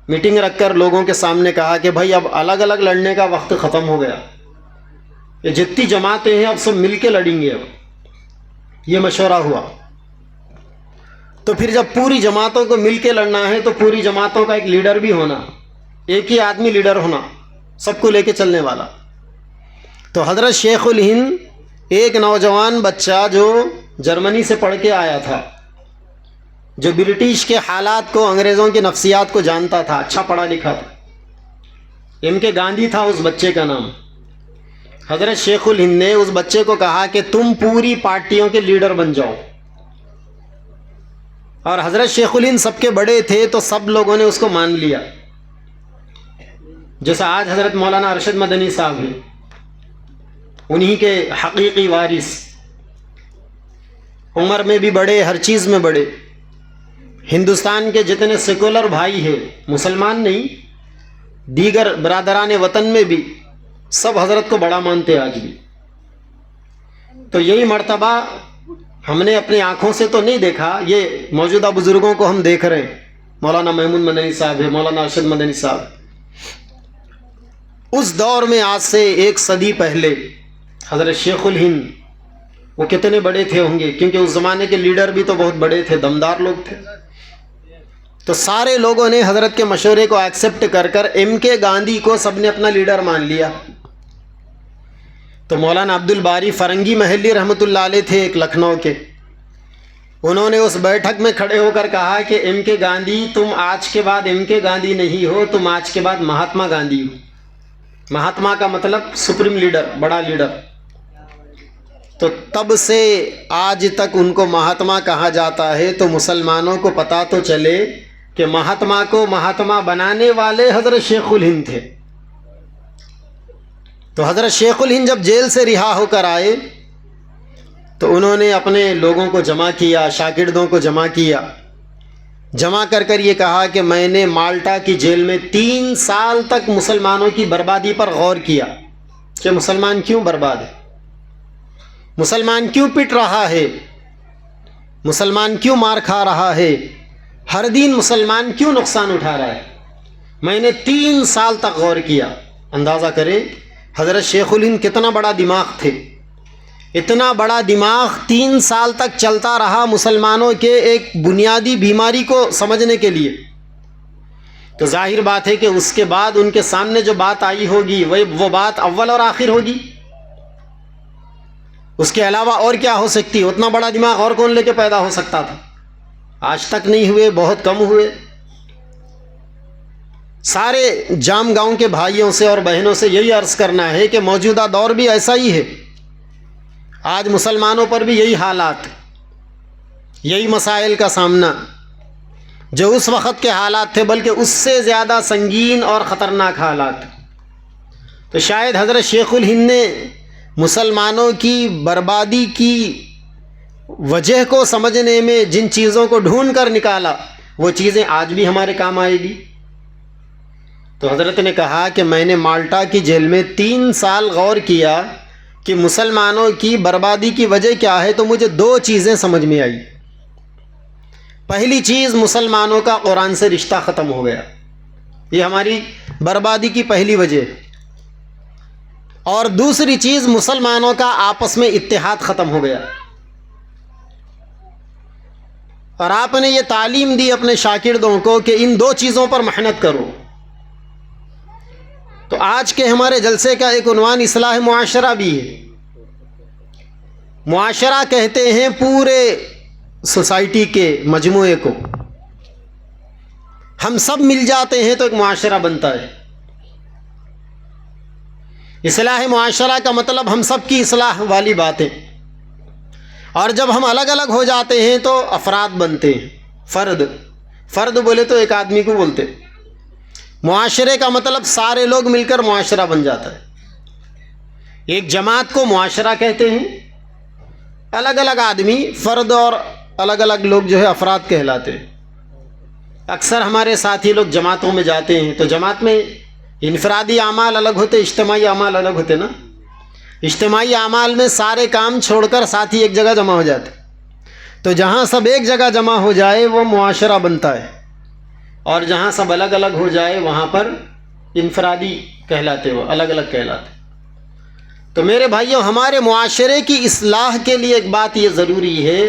میٹنگ رکھ کر لوگوں کے سامنے کہا کہ بھائی اب الگ الگ لڑنے کا وقت ختم ہو گیا, یہ جتنی جماعتیں ہیں اب سب مل کے لڑیں گے. اب یہ مشورہ ہوا. تو پھر جب پوری جماعتوں کو مل کے لڑنا ہے تو پوری جماعتوں کا ایک لیڈر بھی ہونا, ایک ہی آدمی لیڈر ہونا, سب کو لے کے چلنے والا. تو حضرت شیخ الہند ایک نوجوان بچہ جو جرمنی سے پڑھ کے آیا تھا, جو برٹش کے حالات کو, انگریزوں کی نفسیات کو جانتا تھا, اچھا پڑھا لکھا تھا, ان کے گاندھی تھا اس بچے کا نام. حضرت شیخ الہند نے اس بچے کو کہا کہ تم پوری پارٹیوں کے لیڈر بن جاؤ. اور حضرت شیخ الہند سب کے بڑے تھے تو سب لوگوں نے اس کو مان لیا. جیسا آج حضرت مولانا ارشد مدنی صاحب ہیں, انہی کے حقیقی وارث, عمر میں بھی بڑے, ہر چیز میں بڑے. ہندوستان کے جتنے سیکولر بھائی ہیں, مسلمان نہیں, دیگر برادران وطن میں بھی, سب حضرت کو بڑا مانتے آج بھی. تو یہی مرتبہ ہم نے اپنی آنکھوں سے تو نہیں دیکھا, یہ موجودہ بزرگوں کو ہم دیکھ رہے ہیں. مولانا محمود مدنی صاحب ہے, مولانا ارشد مدنی صاحب. اس دور میں آج سے 1 صدی پہلے حضرت شیخ الہند وہ کتنے بڑے تھے ہوں گے, کیونکہ اس زمانے کے لیڈر بھی تو بہت بڑے تھے, دمدار لوگ تھے. تو سارے لوگوں نے حضرت کے مشورے کو ایکسیپٹ کر کر ایم کے گاندھی کو سب نے اپنا لیڈر مان لیا. تو مولانا عبد الباری فرنگی محلی رحمۃ اللہ علیہ تھے, ایک لکھنؤ کے, انہوں نے اس بیٹھک میں کھڑے ہو کر کہا کہ ایم کے گاندھی تم آج کے بعد ایم کے گاندھی نہیں ہو، تم آج کے بعد مہاتما گاندھی ہو۔ مہاتما کا مطلب سپریم لیڈر، بڑا لیڈر۔ تو تب سے آج تک ان کو مہاتما کہا جاتا ہے۔ تو مسلمانوں کو پتہ تو چلے کہ مہاتما کو مہاتما بنانے والے حضرت شیخ الہند تھے۔ تو حضرت شیخ الہند جب جیل سے رہا ہو کر آئے تو انہوں نے اپنے لوگوں کو جمع کیا، شاگردوں کو جمع کیا، جمع کر کر یہ کہا کہ میں نے مالٹا کی جیل میں 3 سال تک مسلمانوں کی بربادی پر غور کیا کہ مسلمان کیوں برباد ہے، مسلمان کیوں پٹ رہا ہے، مسلمان کیوں مار کھا رہا ہے، ہر دن مسلمان کیوں نقصان اٹھا رہا ہے۔ میں نے 3 سال تک غور کیا۔ اندازہ کریں حضرت شیخ الہند کتنا بڑا دماغ تھے، اتنا بڑا دماغ 3 سال تک چلتا رہا مسلمانوں کے ایک بنیادی بیماری کو سمجھنے کے لیے۔ تو ظاہر بات ہے کہ اس کے بعد ان کے سامنے جو بات آئی ہوگی وہ بات اول اور آخر ہوگی، اس کے علاوہ اور کیا ہو سکتی؟ اتنا بڑا دماغ اور کون لے کے پیدا ہو سکتا تھا؟ آج تک نہیں ہوئے، بہت کم ہوئے۔ سارے جام گاؤں کے بھائیوں سے اور بہنوں سے یہی عرض کرنا ہے کہ موجودہ دور بھی ایسا ہی ہے۔ آج مسلمانوں پر بھی یہی حالات، یہی مسائل کا سامنا، جو اس وقت کے حالات تھے بلکہ اس سے زیادہ سنگین اور خطرناک حالات۔ تو شاید حضرت شیخ الہند نے مسلمانوں کی بربادی کی وجہ کو سمجھنے میں جن چیزوں کو ڈھونڈ کر نکالا وہ چیزیں آج بھی ہمارے کام آئے گی۔ تو حضرت نے کہا کہ میں نے مالٹا کی جیل میں 3 سال غور کیا کہ مسلمانوں کی بربادی کی وجہ کیا ہے، تو مجھے 2 چیزیں سمجھ میں آئی۔ پہلی چیز، مسلمانوں کا قرآن سے رشتہ ختم ہو گیا، یہ ہماری بربادی کی پہلی وجہ۔ اور دوسری چیز، مسلمانوں کا آپس میں اتحاد ختم ہو گیا۔ اور آپ نے یہ تعلیم دی اپنے شاگردوں کو کہ ان 2 چیزوں پر محنت کرو۔ تو آج کے ہمارے جلسے کا ایک عنوان اصلاح معاشرہ بھی ہے۔ معاشرہ کہتے ہیں پورے سوسائٹی کے مجموعے کو، ہم سب مل جاتے ہیں تو ایک معاشرہ بنتا ہے۔ اصلاح معاشرہ کا مطلب ہم سب کی اصلاح والی باتیں، اور جب ہم الگ الگ ہو جاتے ہیں تو افراد بنتے ہیں، فرد بولے تو ایک آدمی کو بولتے۔ معاشرے کا مطلب سارے لوگ مل کر معاشرہ بن جاتا ہے۔ ایک جماعت کو معاشرہ کہتے ہیں، الگ الگ آدمی فرد اور الگ الگ لوگ جو ہے افراد کہلاتے ہیں۔ اکثر ہمارے ساتھی لوگ جماعتوں میں جاتے ہیں تو جماعت میں انفرادی اعمال الگ ہوتے، اجتماعی اعمال الگ ہوتے نا۔ اجتماعی اعمال میں سارے کام چھوڑ کر ساتھی ایک جگہ جمع ہو جاتے، تو جہاں سب ایک جگہ جمع ہو جائے وہ معاشرہ بنتا ہے، اور جہاں سب الگ الگ ہو جائے وہاں پر انفرادی کہلاتے، وہ الگ الگ کہلاتے۔ تو میرے بھائیوں، ہمارے معاشرے کی اصلاح کے لیے ایک بات یہ ضروری ہے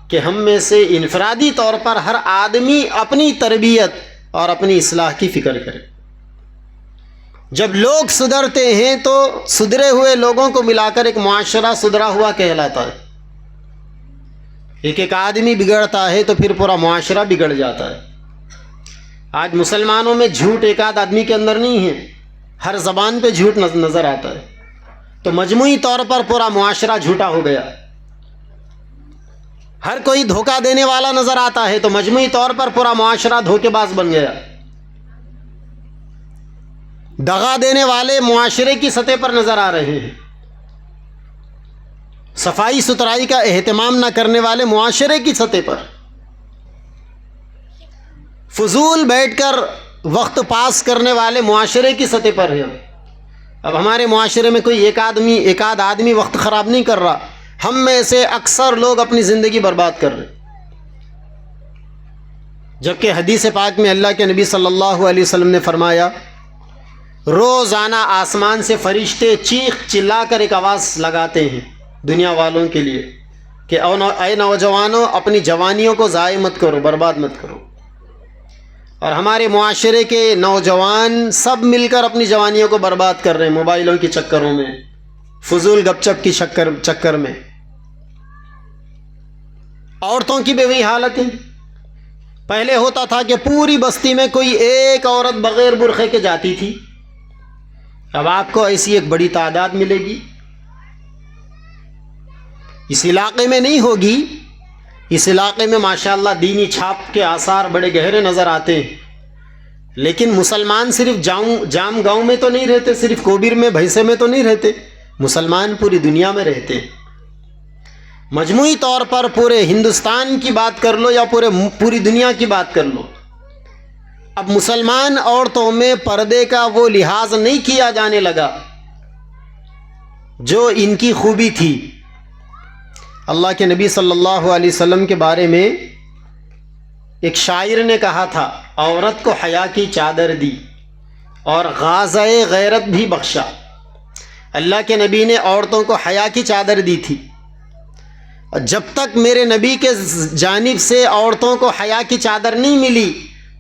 کہ ہم میں سے انفرادی طور پر ہر آدمی اپنی تربیت اور اپنی اصلاح کی فکر کرے۔ جب لوگ سدھرتے ہیں تو سدھرے ہوئے لوگوں کو ملا کر ایک معاشرہ سدھرا ہوا کہلاتا ہے۔ ایک آدمی بگڑتا ہے تو پھر پورا معاشرہ بگڑ جاتا ہے۔ آج مسلمانوں میں جھوٹ ایک آدھ آدمی کے اندر نہیں ہے، ہر زبان پہ جھوٹ نظر آتا ہے، تو مجموعی طور پر پورا معاشرہ جھوٹا ہو گیا۔ ہر کوئی دھوکہ دینے والا نظر آتا ہے تو مجموعی طور پر پورا معاشرہ دھوکے باز بن گیا۔ دغا دینے والے معاشرے کی سطح پر نظر آ رہے ہیں، صفائی ستھرائی کا اہتمام نہ کرنے والے معاشرے کی سطح پر، فضول بیٹھ کر وقت پاس کرنے والے معاشرے کی سطح پر ہے۔ اب ہمارے معاشرے میں کوئی ایک آدھ آدمی وقت خراب نہیں کر رہا، ہم میں سے اکثر لوگ اپنی زندگی برباد کر رہے، جبکہ حدیث پاک میں اللہ کے نبی صلی اللہ علیہ وسلم نے فرمایا، روزانہ آسمان سے فرشتے چیخ چلا کر ایک آواز لگاتے ہیں دنیا والوں کے لیے کہ اے نوجوانوں، اپنی جوانیوں کو ضائع مت کرو، برباد مت کرو۔ اور ہمارے معاشرے کے نوجوان سب مل کر اپنی جوانیوں کو برباد کر رہے ہیں، موبائلوں کی چکروں میں، فضول گپ چپ کی چکر میں۔ عورتوں کی بھی وہی حالت ہے. پہلے ہوتا تھا کہ پوری بستی میں کوئی ایک عورت بغیر برقعے کے جاتی تھی. اب آپ کو ایسی ایک بڑی تعداد ملے گی. اس علاقے میں نہیں ہوگی. اس علاقے میں ماشاءاللہ دینی چھاپ کے آثار بڑے گہرے نظر آتے ہیں. لیکن مسلمان صرف جام گاؤں میں تو نہیں رہتے, صرف کوبیر میں بھینسے میں تو نہیں رہتے. مسلمان پوری دنیا میں رہتے ہیں. مجموعی طور پر پورے ہندوستان کی بات کر لو یا پوری دنیا کی بات کر لو, اب مسلمان عورتوں میں پردے کا وہ لحاظ نہیں کیا جانے لگا جو ان کی خوبی تھی. اللہ کے نبی صلی اللہ علیہ وسلم کے بارے میں ایک شاعر نے کہا تھا, عورت کو حیا کی چادر دی اور غازۂ غیرت بھی بخشا. اللہ کے نبی نے عورتوں کو حیا کی چادر دی تھی. جب تک میرے نبی کے جانب سے عورتوں کو حیا کی چادر نہیں ملی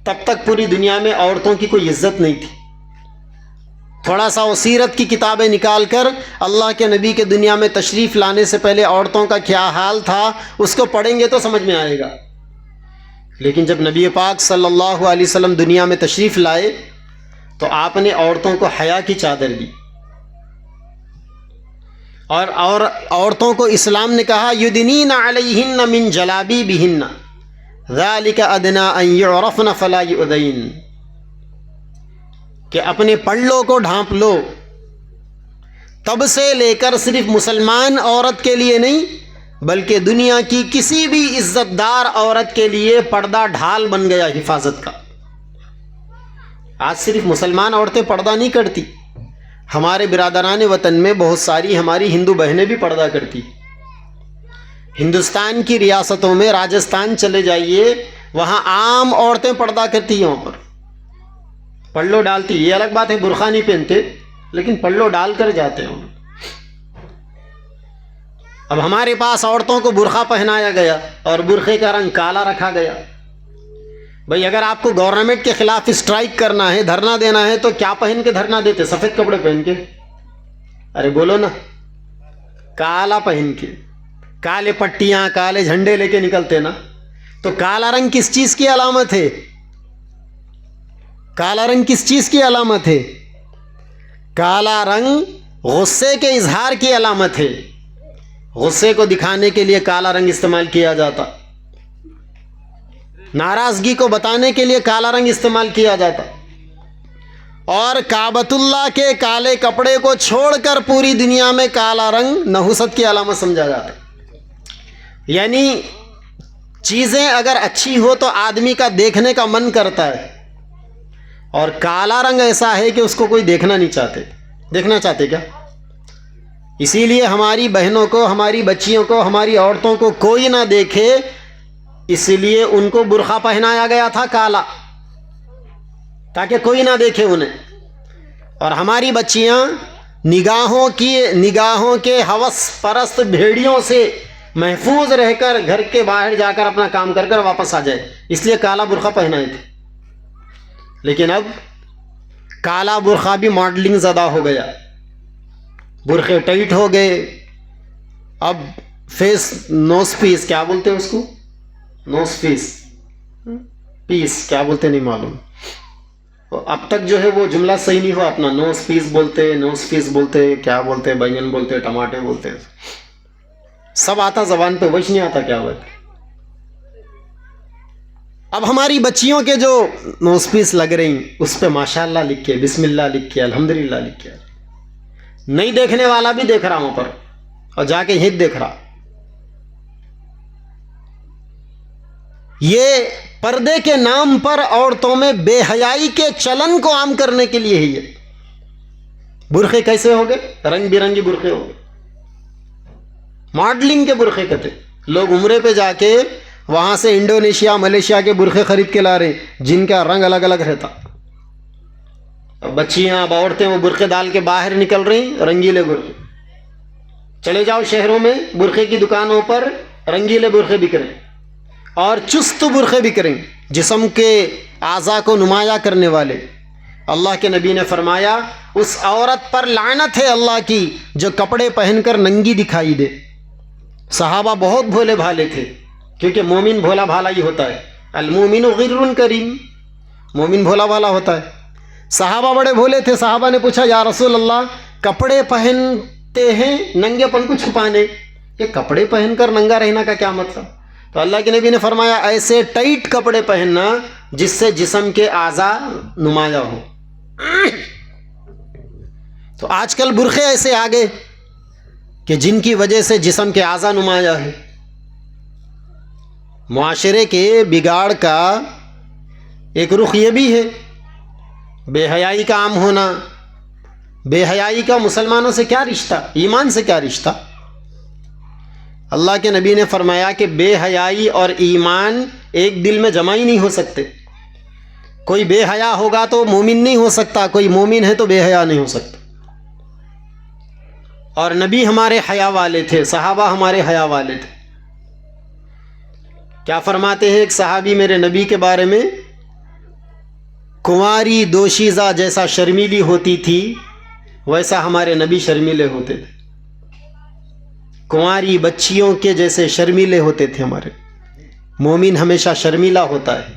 تب تک پوری دنیا میں عورتوں کی کوئی عزت نہیں تھی. تھوڑا سا وہ سیرت کی کتابیں نکال کر اللہ کے نبی کے دنیا میں تشریف لانے سے پہلے عورتوں کا کیا حال تھا اس کو پڑھیں گے تو سمجھ میں آئے گا. لیکن جب نبی پاک صلی اللہ علیہ وسلم دنیا میں تشریف لائے تو آپ نے عورتوں کو حیا کی چادر دی. اور عورتوں کو اسلام نے کہا یدنین علیہن من جلابیبہن ذالک ادنی ان یعرفن فلا یؤذین, کہ اپنے پلوں کو ڈھانپ لو. تب سے لے کر صرف مسلمان عورت کے لیے نہیں بلکہ دنیا کی کسی بھی عزت دار عورت کے لیے پردہ ڈھال بن گیا حفاظت کا. آج صرف مسلمان عورتیں پردہ نہیں کرتی, ہمارے برادران وطن میں بہت ساری ہماری ہندو بہنیں بھی پردہ کرتی. ہندوستان کی ریاستوں میں راجستھان چلے جائیے, وہاں عام عورتیں پردہ کرتی ہیں. وہاں پر پلو ڈالتی, یہ الگ بات ہے برقع نہیں پہنتے لیکن پلو ڈال کر جاتے ہیں. اب ہمارے پاس عورتوں کو برقع پہنایا گیا اور برقعے کا رنگ کالا رکھا گیا. بھئی اگر آپ کو گورنمنٹ کے خلاف اسٹرائک کرنا ہے, دھرنا دینا ہے تو کیا پہن کے دھرنا دیتے؟ سفید کپڑے پہن کے. ارے بولو نا, کالا پہن کے, کالے پٹیاں کالے جھنڈے لے کے نکلتے نا. تو کالا رنگ کس چیز کی علامت ہے؟ کالا رنگ کس چیز کی علامت ہے؟ کالا رنگ غصے کے اظہار کی علامت ہے. غصے کو دکھانے کے لیے کالا رنگ استعمال کیا جاتا, ناراضگی کو بتانے کے لیے کالا رنگ استعمال کیا جاتا. اور کعبۃ اللہ کے کالے کپڑے کو چھوڑ کر پوری دنیا میں کالا رنگ نحوست کی علامت سمجھا جاتا. یعنی چیزیں اگر اچھی ہو تو آدمی کا دیکھنے کا من کرتا ہے, اور کالا رنگ ایسا ہے کہ اس کو کوئی دیکھنا نہیں چاہتے. دیکھنا چاہتے کیا؟ اسی لیے ہماری بہنوں کو, ہماری بچیوں کو, ہماری عورتوں کو کوئی نہ دیکھے, اس لیے ان کو برقع پہنایا گیا تھا کالا, تاکہ کوئی نہ دیکھے انہیں. اور ہماری بچیاں نگاہوں کے ہوس پرست بھیڑیوں سے محفوظ رہ کر گھر کے باہر جا کر اپنا کام کر کر واپس آ جائے, اس لیے کالا برقع پہنائے تھے. لیکن اب کالا برقع بھی ماڈلنگ زدہ ہو گیا, برقعے ٹائٹ ہو گئے. اب فیس نوز پیس کیا بولتے ہیں اس کو, نوز پیس کیا بولتے نہیں معلوم. اب تک جو ہے وہ جملہ صحیح نہیں ہوا اپنا, نوز پیس بولتے, کیا بولتے, بینگن بولتے, ٹماٹے بولتے, سب آتا زبان پہ, وش نہیں آتا کیا بات. اب ہماری بچیوں کے جو نوز پیس لگ رہی اس پہ ماشاءاللہ لکھ کے, بسم اللہ لکھ کے, الحمدللہ لکھ کے, نہیں دیکھنے والا بھی دیکھ رہا وہاں پر اور جا کے یہیں دیکھ رہا. یہ پردے کے نام پر عورتوں میں بے حیائی کے چلن کو عام کرنے کے لیے ہی ہے. برقعے کیسے ہو گئے؟ رنگ برنگی برقعے ہو گئے, ماڈلنگ کے برقعے کہتے. لوگ عمرے پہ جا کے وہاں سے انڈونیشیا ملیشیا کے برقعے خرید کے لا رہے جن کا رنگ الگ الگ رہتا. اب بچیاں, اب عورتیں وہ برقعے ڈال کے باہر نکل رہی, رنگیلے برقعے. چلے جاؤ شہروں میں, برقعے کی دکانوں پر رنگیلے برقعے بک رہے اور چست برقعے بک رہے, جسم کے اعضاء کو نمایاں کرنے والے. اللہ کے نبی نے فرمایا اس عورت پر لعنت ہے اللہ کی جو کپڑے پہن کر ننگی دکھائی دے. صحابہ بہت بھولے بھالے تھے, کیونکہ مومن بھولا بھالا ہی ہوتا ہے. المومن غر کریم، مومن بھولا بھالا ہوتا ہے. صحابہ بڑے بھولے تھے. صحابہ نے پوچھا یا رسول اللہ کپڑے پہنتے ہیں ننگے پن کو چھپانے، یہ کپڑے پہن کر ننگا رہنا کا کیا مطلب؟ تو اللہ کے نبی نے فرمایا ایسے ٹائٹ کپڑے پہننا جس سے جسم کے اعضاء نمایاں ہو. تو آج کل برقعے ایسے آ گئے کہ جن کی وجہ سے جسم کے اعضاء نمایاں ہے. معاشرے کے بگاڑ کا ایک رخ یہ بھی ہے بے حیائی کا عام ہونا. بے حیائی کا مسلمانوں سے کیا رشتہ، ایمان سے کیا رشتہ؟ اللہ کے نبی نے فرمایا کہ بے حیائی اور ایمان ایک دل میں جمع ہی نہیں ہو سکتے. کوئی بے حیا ہوگا تو مومن نہیں ہو سکتا، کوئی مومن ہے تو بے حیا نہیں ہو سکتا. اور نبی ہمارے حیا والے تھے، صحابہ ہمارے حیا والے تھے. کیا فرماتے ہیں ایک صحابی میرے نبی کے بارے میں، کنواری دوشیزہ جیسا شرمیلی ہوتی تھی ویسا ہمارے نبی شرمیلے ہوتے تھے. کنواری بچیوں کے جیسے شرمیلے ہوتے تھے ہمارے. مومن ہمیشہ شرمیلا ہوتا ہے.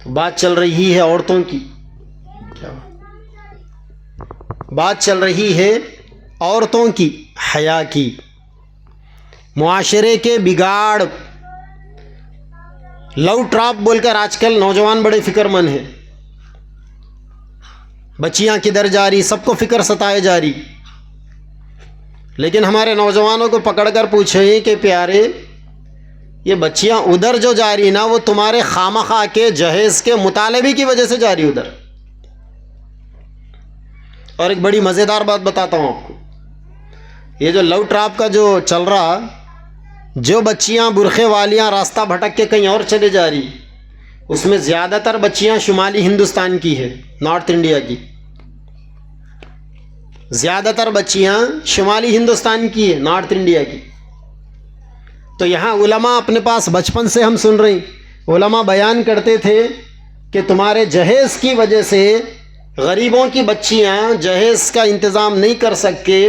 تو بات چل رہی ہے عورتوں کی، کیا بات چل رہی ہے عورتوں کی، حیا کی. معاشرے کے بگاڑ، لو ٹراپ بول کر آج کل نوجوان بڑے فکر مند ہیں. بچیاں کدھر جا رہی، سب کو فکر ستائے جا رہی. لیکن ہمارے نوجوانوں کو پکڑ کر پوچھیں کہ پیارے یہ بچیاں ادھر جو جا رہی نا وہ تمہارے خامخواہ کے جہیز کے مطالبے کی وجہ سے جا رہی ادھر. اور ایک بڑی مزیدار بات بتاتا ہوں آپ کو، یہ جو لو ٹراپ کا جو چل رہا، جو بچیاں برقعے والیاں راستہ بھٹک کے کہیں اور چلے جا رہی، اس میں زیادہ تر بچیاں شمالی ہندوستان کی ہے، نارتھ انڈیا کی. زیادہ تر بچیاں شمالی ہندوستان کی ہے، نارتھ انڈیا کی. تو یہاں علماء اپنے پاس بچپن سے ہم سن رہے ہیں، علماء بیان کرتے تھے کہ تمہارے جہیز کی وجہ سے غریبوں کی بچیاں جہیز کا انتظام نہیں کر سکتے،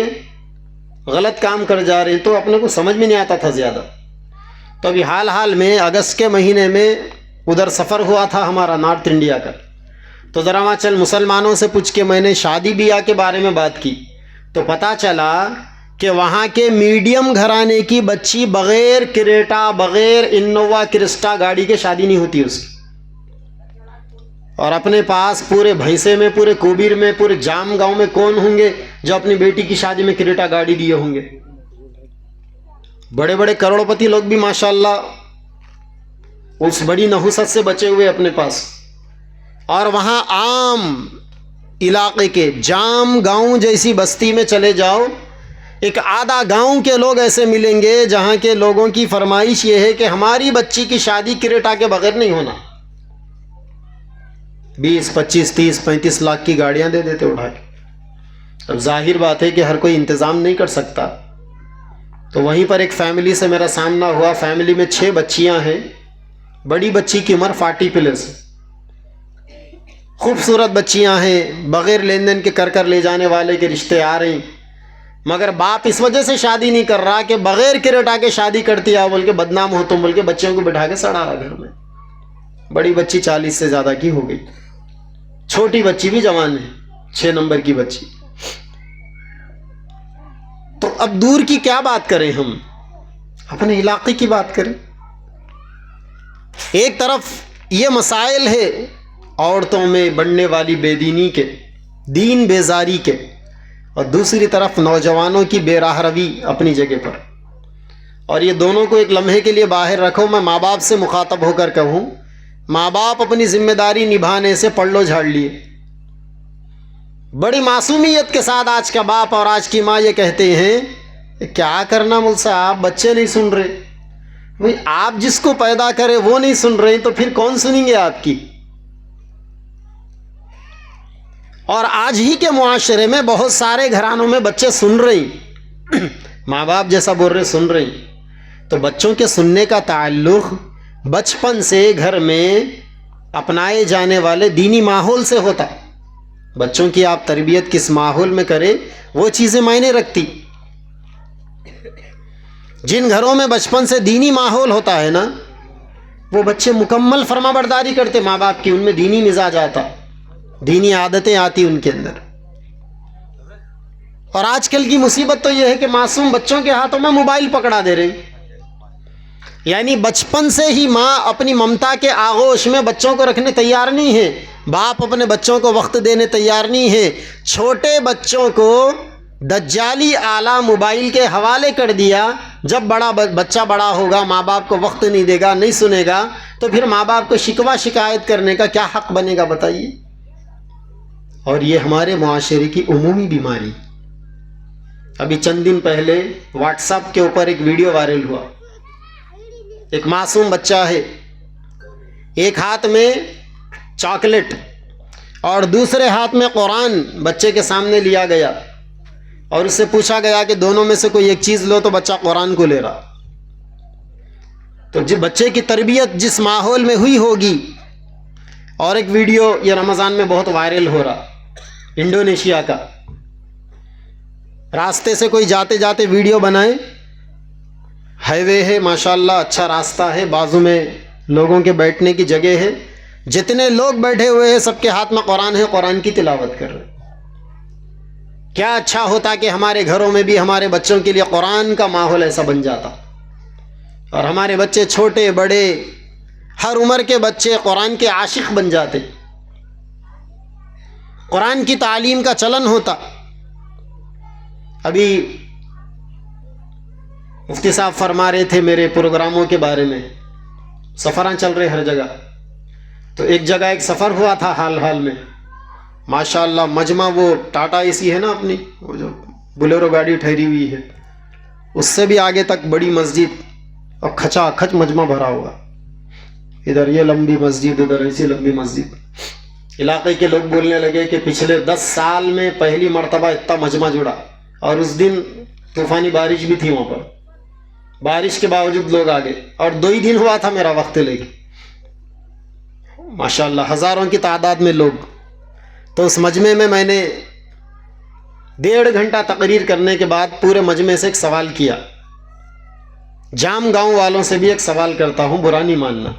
غلط کام کر جا رہے. تو اپنے کو سمجھ میں نہیں آتا تھا زیادہ. تو ابھی حال میں اگست کے مہینے میں ادھر سفر ہوا تھا ہمارا نارتھ انڈیا کا. تو ذرا وہاں چل مسلمانوں سے پوچھ کے میں نے شادی بیاہ کے بارے میں بات کی تو پتہ چلا کہ وہاں کے میڈیم گھرانے کی بچی بغیر کریٹا، بغیر انووا کرسٹا گاڑی کے شادی نہیں ہوتی اس کی. اور اپنے پاس پورے بھینسے میں، پورے کوبیر میں، پورے جام گاؤں میں کون ہوں گے جو اپنی بیٹی کی شادی میں کریٹا گاڑی دیے ہوں گے؟ بڑے بڑے کروڑ پتی لوگ بھی ماشاءاللہ اس بڑی نحوست سے بچے ہوئے اپنے پاس. اور وہاں عام علاقے کے جام گاؤں جیسی بستی میں چلے جاؤ، ایک آدھا گاؤں کے لوگ ایسے ملیں گے جہاں کے لوگوں کی فرمائش یہ ہے کہ ہماری بچی کی شادی کریٹا کے بغیر نہیں ہونا. 20, 25, 30, 35 لاکھ کی گاڑیاں دے دیتے اٹھا کے. اب ظاہر بات ہے کہ ہر کوئی انتظام نہیں کر سکتا. تو وہیں پر ایک فیملی سے میرا سامنا ہوا. فیملی میں 6 بچیاں ہیں. بڑی بچی کی عمر 40 پلس، خوبصورت بچیاں ہیں، بغیر لین دین کے کر لے جانے والے کے رشتے آ رہے ہیں. مگر باپ اس وجہ سے شادی نہیں کر رہا کہ بغیر کریٹا کے شادی کرتی ہے بول کے بدنام ہو تم بول کے بچیوں کو بٹھا کے سڑا رہا گھر میں. بڑی بچی 40 سے زیادہ کی ہو گئی، چھوٹی بچی بھی جوان ہے، 6 نمبر کی بچی. تو اب دور کی کیا بات کریں، ہم اپنے علاقے کی بات کریں. ایک طرف یہ مسائل ہے عورتوں میں بڑھنے والی بے دینی کے، دین بیزاری کے، اور دوسری طرف نوجوانوں کی بے راہ روی اپنی جگہ پر. اور یہ دونوں کو ایک لمحے کے لیے باہر رکھو. میں ماں باپ سے مخاطب ہو کر کہوں، ماں باپ اپنی ذمہ داری نبھانے سے پڑھ لو جھاڑ لیے. بڑی معصومیت کے ساتھ آج کا باپ اور آج کی ماں یہ کہتے ہیں کیا کرنا مل صاحب، بچے نہیں سن رہے. بھئی آپ جس کو پیدا کرے وہ نہیں سن رہے تو پھر کون سنیں گے آپ کی؟ اور آج ہی کے معاشرے میں بہت سارے گھرانوں میں بچے سن رہے ہیں، ماں باپ جیسا بول رہے سن رہے ہیں. تو بچوں کے سننے کا تعلق بچپن سے گھر میں اپنائے جانے والے دینی ماحول سے ہوتا ہے. بچوں کی آپ تربیت کس ماحول میں کریں وہ چیزیں معنی رکھتی. جن گھروں میں بچپن سے دینی ماحول ہوتا ہے نا، وہ بچے مکمل فرما برداری کرتے ماں باپ کی، ان میں دینی مزاج آتا، دینی عادتیں آتی ان کے اندر۔ اور آج کل کی مصیبت تو یہ ہے کہ معصوم بچوں کے ہاتھوں میں موبائل پکڑا دے رہے، یعنی بچپن سے ہی ماں اپنی ممتا کے آغوش میں بچوں کو رکھنے تیار نہیں ہے، باپ اپنے بچوں کو وقت دینے تیار نہیں ہے، چھوٹے بچوں کو دجالی آلہ موبائل کے حوالے کر دیا۔ جب بچہ بڑا ہوگا، ماں باپ کو وقت نہیں دے گا، نہیں سنے گا، تو پھر ماں باپ کو شکوہ شکایت کرنے کا کیا حق بنے گا بتائیے؟ اور یہ ہمارے معاشرے کی عمومی بیماری۔ ابھی چند دن پہلے واٹس ایپ کے اوپر ایک ویڈیو وائرل ہوا، ایک معصوم بچہ ہے، ایک ہاتھ میں چاکلیٹ اور دوسرے ہاتھ میں قرآن بچے کے سامنے لیا گیا، اور اس سے پوچھا گیا کہ دونوں میں سے کوئی ایک چیز لو، تو بچہ قرآن کو لے رہا۔ تو جب بچے کی تربیت جس ماحول میں ہوئی ہوگی، اور ایک ویڈیو یہ رمضان میں بہت وائرل ہو رہا انڈونیشیا کا، راستے سے کوئی جاتے جاتے ویڈیو بنائے، ہائی وے ہے ماشاءاللہ، اچھا راستہ ہے، بازو میں لوگوں کے بیٹھنے کی جگہ ہے، جتنے لوگ بیٹھے ہوئے ہیں سب کے ہاتھ میں قرآن ہے، قرآن کی تلاوت کر رہے۔ کیا اچھا ہوتا کہ ہمارے گھروں میں بھی ہمارے بچوں کے لیے قرآن کا ماحول ایسا بن جاتا، اور ہمارے بچے چھوٹے بڑے ہر عمر کے بچے قرآن کے عاشق بن جاتے، قرآن کی تعلیم کا چلن ہوتا۔ ابھی مفتی صاحب فرما رہے تھے میرے پروگراموں کے بارے میں، سفراں چل رہے ہر جگہ، تو ایک جگہ ایک سفر ہوا تھا حال میں، ماشاءاللہ مجمع، وہ ٹاٹا اے سی ہے نا اپنی، وہ جو بلیرو گاڑی ٹھہری ہوئی ہے، اس سے بھی آگے تک بڑی مسجد، اور کھچا کھچ مجمع بھرا ہوا، ادھر یہ لمبی مسجد، ادھر ایسی لمبی مسجد۔ علاقے کے لوگ بولنے لگے کہ پچھلے 10 سال میں پہلی مرتبہ اتنا مجمع جڑا، اور اس دن طوفانی بارش بھی تھی وہاں پر، بارش کے باوجود لوگ آگے، اور 2 ہی دن ہوا تھا میرا وقت لے کے، ماشاءاللہ ہزاروں کی تعداد میں لوگ۔ تو اس مجمع میں میں نے 1.5 گھنٹہ تقریر کرنے کے بعد پورے مجمع سے ایک سوال کیا، جام گاؤں والوں سے بھی ایک سوال کرتا ہوں، برا نہیں ماننا۔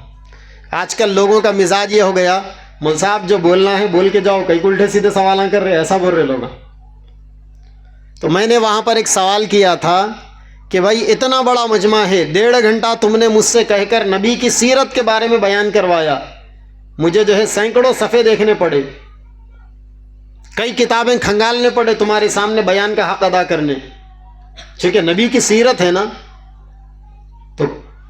آج کل لوگوں کا مزاج یہ ہو گیا، مول صاحب جو بولنا ہے بول کے جاؤ، کئی الٹے سیدھے سوالاں کر رہے، ایسا بول رہے لوگ۔ تو میں نے وہاں پر ایک سوال کیا تھا کہ بھائی اتنا بڑا مجمع ہے، 1.5 گھنٹہ تم نے مجھ سے کہہ کر نبی کی سیرت کے بارے میں بیان کروایا، مجھے جو ہے سینکڑوں صفحے دیکھنے پڑے، کئی کتابیں کھنگالنے پڑے تمہارے سامنے بیان کا حق ادا کرنے، ٹھیک ہے، نبی کی سیرت ہے نا، تو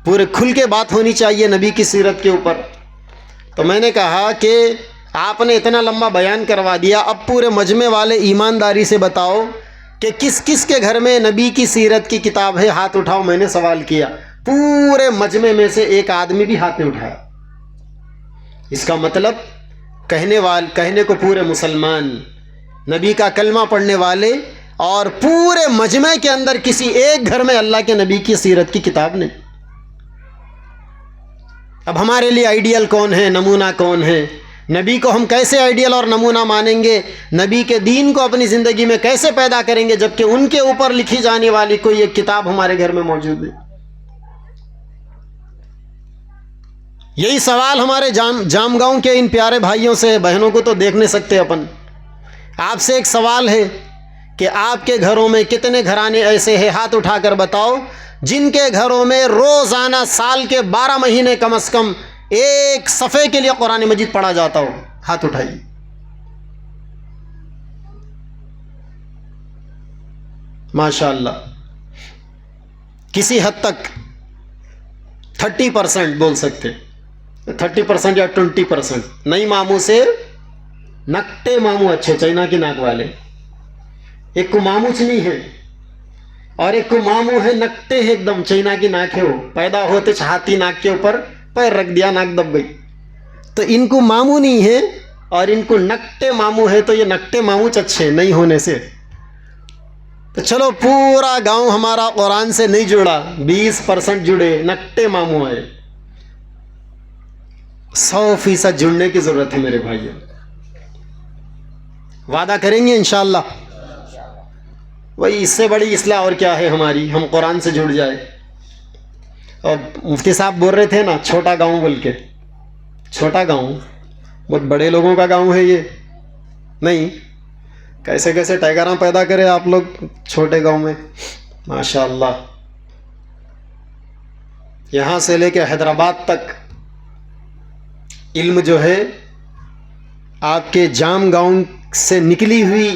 پورے کھل کے بات ہونی چاہیے نبی کی سیرت کے اوپر۔ تو میں نے کہا کہ آپ نے اتنا لمبا بیان کروا دیا، اب پورے مجمع والے ایمانداری سے بتاؤ کہ کس کس کے گھر میں نبی کی سیرت کی کتاب ہے، ہاتھ اٹھاؤ۔ میں نے سوال کیا، پورے مجمع میں سے ایک آدمی بھی ہاتھ نہیں اٹھایا۔ اس کا مطلب کہنے کو پورے مسلمان، نبی کا کلمہ پڑھنے والے، اور پورے مجمع کے اندر کسی ایک گھر میں اللہ کے نبی کی سیرت کی کتاب نہیں۔ اب ہمارے لیے آئیڈیل کون ہے، نمونہ کون ہے؟ نبی کو ہم کیسے آئیڈیل اور نمونہ مانیں گے؟ نبی کے دین کو اپنی زندگی میں کیسے پیدا کریں گے جبکہ ان کے اوپر لکھی جانے والی کوئی ایک کتاب ہمارے گھر میں موجود ہے؟ یہی سوال ہمارے جام گاؤں کے ان پیارے بھائیوں سے، بہنوں کو تو دیکھ نہیں سکتے اپن۔ آپ سے ایک سوال ہے کہ آپ کے گھروں میں کتنے گھرانے ایسے ہیں، ہاتھ اٹھا کر بتاؤ، جن کے گھروں میں روزانہ سال کے 12 مہینے کم از کم ایک صفحے کے لیے قرآن مجید پڑھا جاتا ہو؟ ہاتھ اٹھائیے۔ ماشاءاللہ کسی حد تک 30% بول سکتے، 30% یا 20%۔ نئی ماموں سے نکٹے ماموں اچھے، چائنا کی ناک والے، ایک کو ماموں چنی ہے اور ایک کو ماموں ہے نکٹے ہے، ایک دم چائنا کی ناک ہے، وہ پیدا ہوتے چھاتی ناک کے اوپر پیر رکھ دیا، ناک دب گئی۔ تو ان کو ماموں نہیں ہے اور ان کو نکٹے ماموں ہے، تو یہ نکٹے ماموں اچھے نہیں ہونے سے۔ تو چلو پورا گاؤں ہمارا قرآن سے نہیں جڑا، 20% جڑے، نکٹے ماموں ہے، 100% جڑنے کی ضرورت ہے میرے بھائیوں۔ وعدہ کریں گے انشاءاللہ؟ وہی اس سے بڑی اصلاح اور کیا ہے ہماری، ہم قرآن سے جڑ جائے، اور مفتی صاحب بول رہے تھے نا چھوٹا گاؤں بول کے، چھوٹا گاؤں بہت بڑے لوگوں کا گاؤں ہے یہ نہیں؟ کیسے کیسے ٹائگراں پیدا کرے آپ لوگ چھوٹے گاؤں میں، ماشاء اللہ۔ یہاں سے لے کے حیدرآباد تک علم جو ہے آپ کے جام گاؤں سے نکلی ہوئی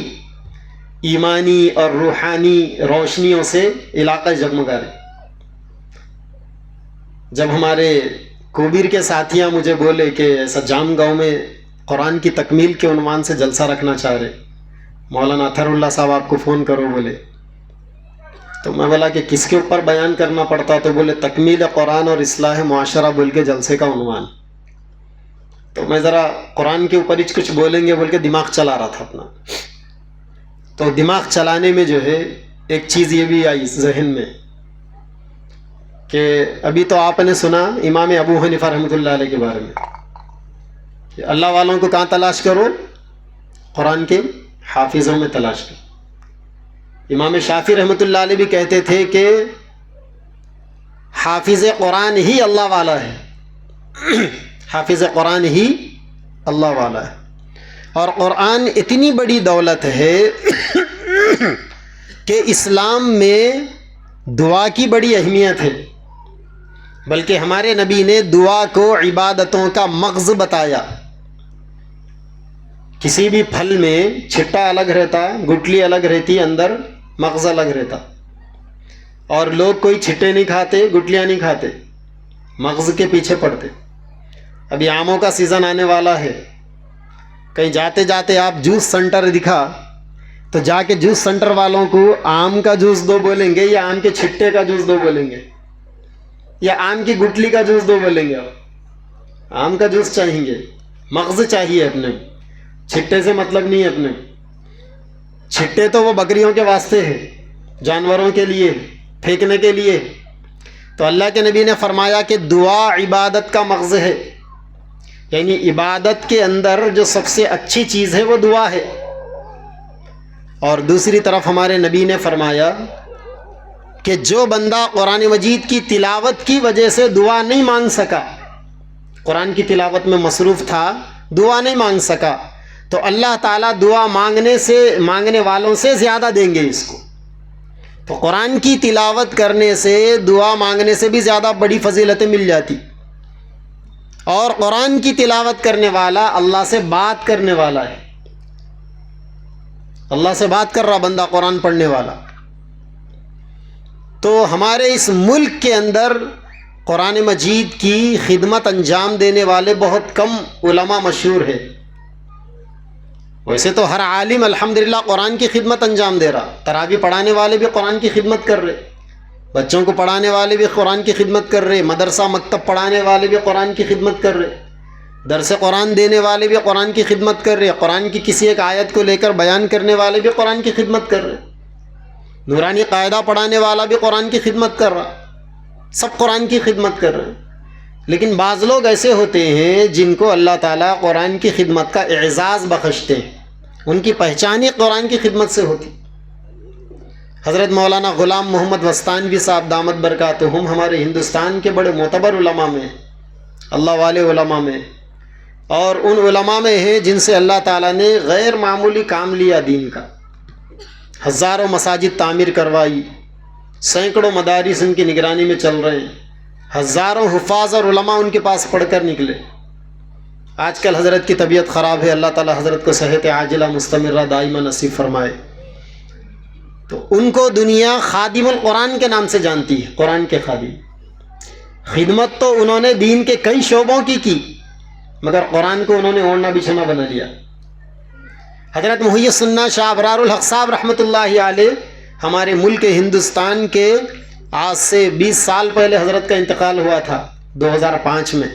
ایمانی اور روحانی روشنیوں سے علاقہ جگمگا رہے۔ جب ہمارے کوبیر کے ساتھیاں مجھے بولے کہ ایسا جام گاؤں میں قرآن کی تکمیل کے عنوان سے جلسہ رکھنا چاہ رہے، مولانا اطہر اللہ صاحب آپ کو فون کرو بولے، تو میں بولا کہ کس کے اوپر بیان کرنا پڑتا؟ تو بولے تکمیل قرآن اور اصلاح معاشرہ بول کے جلسے کا عنوان۔ تو میں ذرا قرآن کے اوپر ہی کچھ بولیں گے بول کے دماغ چلا رہا تھا اپنا۔ تو دماغ چلانے میں جو ہے ایک چیز یہ بھی آئی ذہن میں کہ ابھی تو آپ نے سنا امام ابو حنیفہ رحمۃ اللہ علیہ کے بارے میں کہ اللہ والوں کو کہاں تلاش کرو؟ قرآن کے حافظوں میں تلاش کرو۔ امام شافعی رحمۃ اللہ علیہ بھی کہتے تھے کہ حافظ قرآن ہی اللہ والا ہے، حافظ قرآن ہی اللہ والا ہے۔ اور قرآن اتنی بڑی دولت ہے کہ اسلام میں دعا کی بڑی اہمیت ہے، بلکہ ہمارے نبی نے دعا کو عبادتوں کا مغز بتایا۔ کسی بھی پھل میں چھٹا الگ رہتا، گٹلی الگ رہتی، اندر مغز الگ رہتا، اور لوگ کوئی چھٹے نہیں کھاتے، گٹلیاں نہیں کھاتے، مغز کے پیچھے پڑتے۔ ابھی آموں کا سیزن آنے والا ہے، کہیں جاتے جاتے آپ جوس سنٹر دکھا تو جا کے جوس سنٹر والوں کو آم کا جوس دو بولیں گے یا آم کے چھٹے کا جوس دو بولیں گے یا آم کی گٹلی کا جوس دو بولیں گے؟ آپ آم کا جوس چاہیں گے، مغز چاہیے اپنے، چھٹے سے مطلب نہیں ہے اپنے۔ چھٹے تو وہ بکریوں کے واسطے ہے، جانوروں کے لیے، پھینکنے کے لیے۔ تو اللہ کے نبی نے فرمایا کہ دعا عبادت کا مغز ہے، یعنی عبادت کے اندر جو سب سے اچھی چیز ہے وہ دعا ہے۔ اور دوسری طرف ہمارے نبی نے فرمایا کہ جو بندہ قرآن مجید کی تلاوت کی وجہ سے دعا نہیں مانگ سکا، قرآن کی تلاوت میں مصروف تھا، دعا نہیں مانگ سکا، تو اللہ تعالیٰ دعا مانگنے والوں سے زیادہ دیں گے اس کو۔ تو قرآن کی تلاوت کرنے سے دعا مانگنے سے بھی زیادہ بڑی فضیلتیں مل جاتی۔ اور قرآن کی تلاوت کرنے والا اللہ سے بات کرنے والا ہے، اللہ سے بات کر رہا بندہ قرآن پڑھنے والا۔ تو ہمارے اس ملک کے اندر قرآن مجید کی خدمت انجام دینے والے بہت کم علماء مشہور ہیں۔ ویسے تو ہر عالم الحمدللہ قرآن کی خدمت انجام دے رہا، تراویح پڑھانے والے بھی قرآن کی خدمت کر رہے، بچوں کو پڑھانے والے بھی قرآن کی خدمت کر رہے، مدرسہ مکتب پڑھانے والے بھی قرآن کی خدمت کر رہے، درس قرآن دینے والے بھی قرآن کی خدمت کر رہے، قرآن کی کسی ایک آیت کو لے کر بیان کرنے والے بھی قرآن کی خدمت کر رہے، نورانی قاعدہ پڑھانے والا بھی قرآن کی خدمت کر رہا، سب قرآن کی خدمت کر رہے ہیں۔ لیکن بعض لوگ ایسے ہوتے ہیں جن کو اللہ تعالیٰ قرآن کی خدمت کا اعزاز بخشتے ہیں، ان کی پہچان ہی قرآن کی خدمت سے ہوتی۔ حضرت مولانا غلام محمد وستانوی صاحب دامت برکاتہم ہمارے ہندوستان کے بڑے معتبر علماء میں، اللہ والے علماء میں، اور ان علماء میں ہیں جن سے اللہ تعالیٰ نے غیر معمولی کام لیا دین کا، ہزاروں مساجد تعمیر کروائی، سینکڑوں مدارس ان کی نگرانی میں چل رہے ہیں، ہزاروں حفاظ اور علماء ان کے پاس پڑھ کر نکلے۔ آج کل حضرت کی طبیعت خراب ہے، اللہ تعالیٰ حضرت کو صحت عاجلہ مستمرہ دائمہ نصیب فرمائے۔ تو ان کو دنیا خادم القرآن کے نام سے جانتی ہے، قرآن کے خادم۔ خدمت تو انہوں نے دین کے کئی شعبوں کی مگر قرآن کو انہوں نے اوڑھنا بچھنا بنا لیا۔ حضرت محی السنہ شاہ ابرار الحق صاحب رحمۃ اللہ علیہ ہمارے ملک ہندوستان کے آج سے 20 سال پہلے حضرت کا انتقال ہوا تھا 2005 میں۔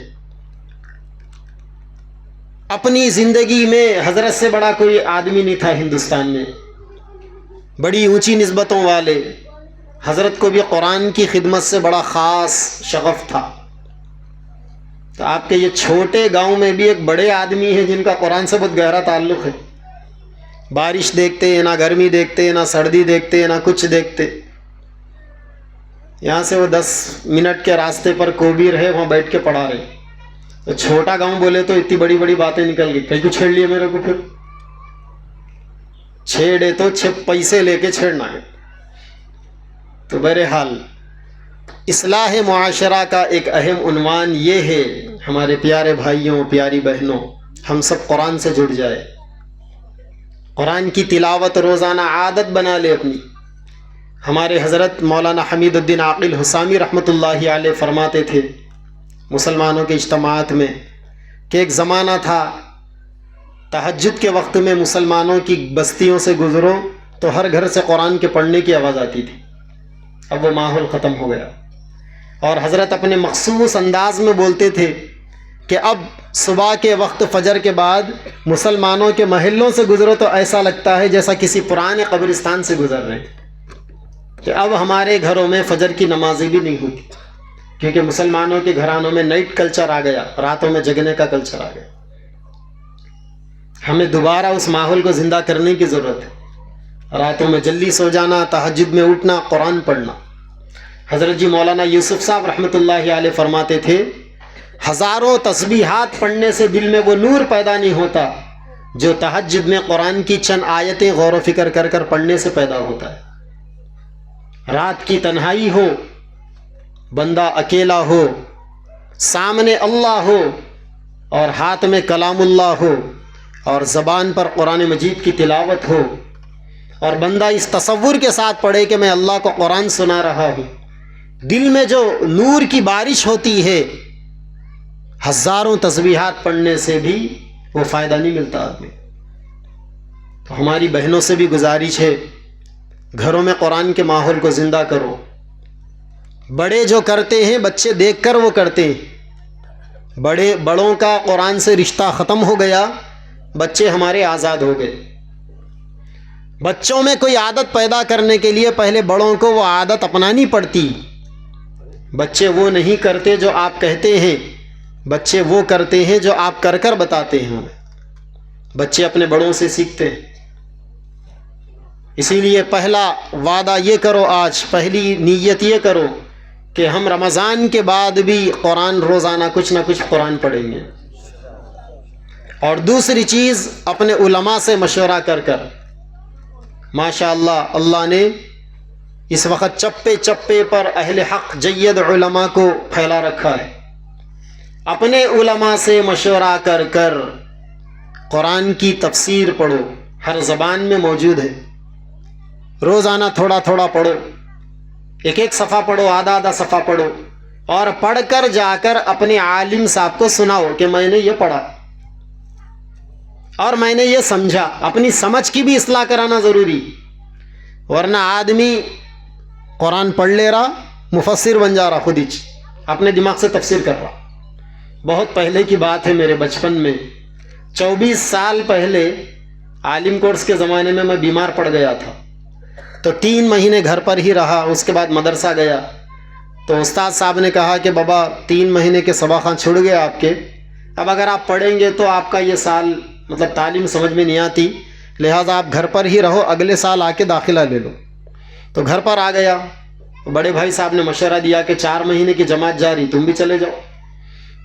اپنی زندگی میں حضرت سے بڑا کوئی آدمی نہیں تھا ہندوستان میں، بڑی اونچی نسبتوں والے، حضرت کو بھی قرآن کی خدمت سے بڑا خاص شغف تھا۔ تو آپ کے یہ چھوٹے گاؤں میں بھی ایک بڑے آدمی ہیں جن کا قرآن سے بہت گہرا تعلق ہے، بارش دیکھتے نہ گرمی دیکھتے نہ سردی دیکھتے نہ کچھ دیکھتے، یہاں سے وہ 10 منٹ کے راستے پر کوبیر ہے، وہاں بیٹھ کے پڑھا رہے. تو چھوٹا گاؤں بولے تو اتنی بڑی بڑی باتیں نکل گئی. کہیں کو چھیڑ لیے میرے کو، پھر چھیڑے تو پیسے لے کے چھیڑنا ہے. تو بہرحال اصلاح معاشرہ کا ایک اہم عنوان یہ ہے ہمارے پیارے بھائیوں، پیاری بہنوں، ہم سب قرآن سے جڑ جائے، قرآن کی تلاوت روزانہ عادت بنا لے اپنی. ہمارے حضرت مولانا حمید الدین عاقل حسامی رحمۃ اللہ علیہ فرماتے تھے مسلمانوں کے اجتماعات میں کہ ایک زمانہ تھا تہجد کے وقت میں مسلمانوں کی بستیوں سے گزرو تو ہر گھر سے قرآن کے پڑھنے کی آواز آتی تھی. اب وہ ماحول ختم ہو گیا، اور حضرت اپنے مخصوص انداز میں بولتے تھے کہ اب صبح کے وقت فجر کے بعد مسلمانوں کے محلوں سے گزرو تو ایسا لگتا ہے جیسا کسی پرانے قبرستان سے گزر رہے ہیں. کہ اب ہمارے گھروں میں فجر کی نمازیں بھی نہیں ہوتی، کیونکہ مسلمانوں کے گھرانوں میں نائٹ کلچر آ گیا، راتوں میں جگنے کا کلچر آ گیا. ہمیں دوبارہ اس ماحول کو زندہ کرنے کی ضرورت ہے. راتوں میں جلدی سو جانا، تہجد میں اٹھنا، قرآن پڑھنا. حضرت جی مولانا یوسف صاحب رحمۃ اللہ علیہ فرماتے تھے ہزاروں تسبیحات پڑھنے سے دل میں وہ نور پیدا نہیں ہوتا جو تہجد میں قرآن کی چند آیتیں غور و فکر کر کر پڑھنے سے پیدا ہوتا ہے. رات کی تنہائی ہو، بندہ اکیلا ہو، سامنے اللہ ہو اور ہاتھ میں کلام اللہ ہو اور زبان پر قرآن مجید کی تلاوت ہو، اور بندہ اس تصور کے ساتھ پڑھے کہ میں اللہ کو قرآن سنا رہا ہوں، دل میں جو نور کی بارش ہوتی ہے، ہزاروں تسبیحات پڑھنے سے بھی وہ فائدہ نہیں ملتا آدمی. تو ہماری بہنوں سے بھی گزارش ہے گھروں میں قرآن کے ماحول کو زندہ کرو. بڑے جو کرتے ہیں بچے دیکھ کر وہ کرتے ہیں. بڑوں کا قرآن سے رشتہ ختم ہو گیا، بچے ہمارے آزاد ہو گئے. بچوں میں کوئی عادت پیدا کرنے کے لیے پہلے بڑوں کو وہ عادت اپنانی پڑتی. بچے وہ نہیں کرتے جو آپ کہتے ہیں، بچے وہ کرتے ہیں جو آپ کر کر بتاتے ہیں. بچے اپنے بڑوں سے سیکھتے ہیں. اسی لیے پہلا وعدہ یہ کرو، آج پہلی نیت یہ کرو کہ ہم رمضان کے بعد بھی قرآن روزانہ کچھ نہ کچھ قرآن پڑھیں گے. اور دوسری چیز اپنے علماء سے مشورہ کر کر، ماشاء اللہ اللہ نے اس وقت چپے چپے پر اہل حق جید علماء کو پھیلا رکھا ہے. اپنے علماء سے مشورہ کر کر قرآن کی تفسیر پڑھو، ہر زبان میں موجود ہے. روزانہ تھوڑا تھوڑا پڑھو، ایک ایک صفحہ پڑھو، آدھا آدھا صفحہ پڑھو، اور پڑھ کر جا کر اپنے عالم صاحب کو سناؤ کہ میں نے یہ پڑھا اور میں نے یہ سمجھا. اپنی سمجھ کی بھی اصلاح کرانا ضروری، ورنہ آدمی قرآن پڑھ لے رہا، مفسر بن جا رہا، خود ہی اپنے دماغ سے تفسیر کر رہا. بہت پہلے کی بات ہے، میرے بچپن میں 24 سال پہلے عالم کورس کے زمانے میں میں بیمار پڑ گیا تھا. تو 3 مہینے گھر پر ہی رہا، اس کے بعد مدرسہ گیا. تو استاد صاحب نے کہا کہ بابا 3 مہینے کے سباخان چھوڑ گئے آپ کے، اب اگر آپ پڑھیں گے تو آپ کا یہ سال مطلب تعلیم سمجھ میں نہیں آتی، لہٰذا آپ گھر پر ہی رہو، اگلے سال آ کے داخلہ لے لو. تو گھر پر آ گیا. بڑے بھائی صاحب نے مشورہ دیا کہ 4 مہینے کی جماعت جاری، تم بھی چلے جاؤ.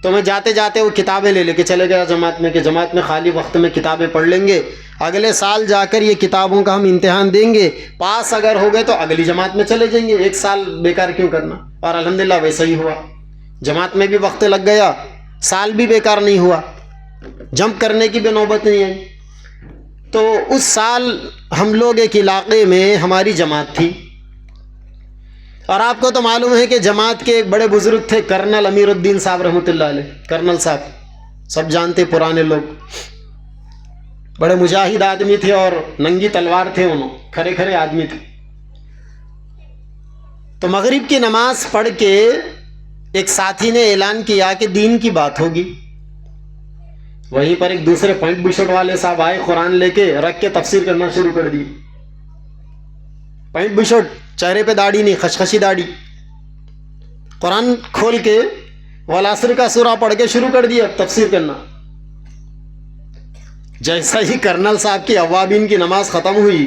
تو میں جاتے جاتے وہ کتابیں لے کے چلے گیا جماعت میں، کہ جماعت میں خالی وقت میں کتابیں پڑھ لیں گے، اگلے سال جا کر یہ کتابوں کا ہم امتحان دیں گے، پاس اگر ہو گئے تو اگلی جماعت میں چلے جائیں گے، 1 سال بیکار کیوں کرنا. اور الحمدللہ ویسا ہی ہوا، جماعت میں بھی وقت لگ گیا، سال بھی بیکار نہیں ہوا، جمپ کرنے کی بھی نوبت نہیں آئی. تو اس سال ہم لوگ ایک علاقے میں ہماری جماعت تھی، اور آپ کو تو معلوم ہے کہ جماعت کے ایک بڑے بزرگ تھے کرنل امیر الدین صاحب رحمۃ اللہ علیہ. کرنل صاحب سب جانتے، پرانے لوگ، بڑے مجاہد آدمی تھے اور ننگی تلوار تھے، انہوں کھڑے کھڑے آدمی تھے. تو مغرب کی نماز پڑھ کے ایک ساتھی نے اعلان کیا کہ دین کی بات ہوگی. وہیں پر ایک دوسرے پوائنٹ بشٹ والے صاحب آئے، قرآن لے کے رکھ کے تفسیر کرنا شروع کر دی. پوائنٹ بشٹ، چہرے پہ داڑھی نہیں، خشخشی داڑھی، قرآن کھول کے والعصر کا سورہ پڑھ کے شروع کر دیا تفسیر کرنا. جیسا ہی کرنل صاحب کی اوابین کی نماز ختم ہوئی،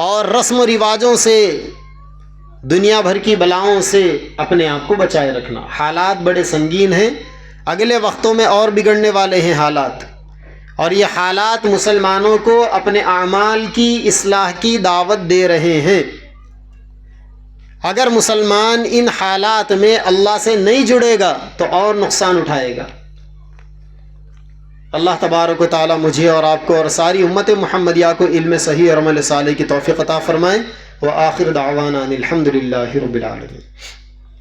اور رسم و رواجوں سے، دنیا بھر کی بلاؤں سے اپنے آپ کو بچائے رکھنا۔ حالات بڑے سنگین ہیں، اگلے وقتوں میں اور بگڑنے والے ہیں حالات، اور یہ حالات مسلمانوں کو اپنے اعمال کی اصلاح کی دعوت دے رہے ہیں۔ اگر مسلمان ان حالات میں اللہ سے نہیں جڑے گا تو اور نقصان اٹھائے گا۔ اللہ تبارک و تعالی مجھے اور آپ کو اور ساری امت محمدیہ کو علم صحیح اور عمل صالح کی توفیق عطا فرمائے۔ وآخر دعوانا ان الحمد للہ رب العالمین۔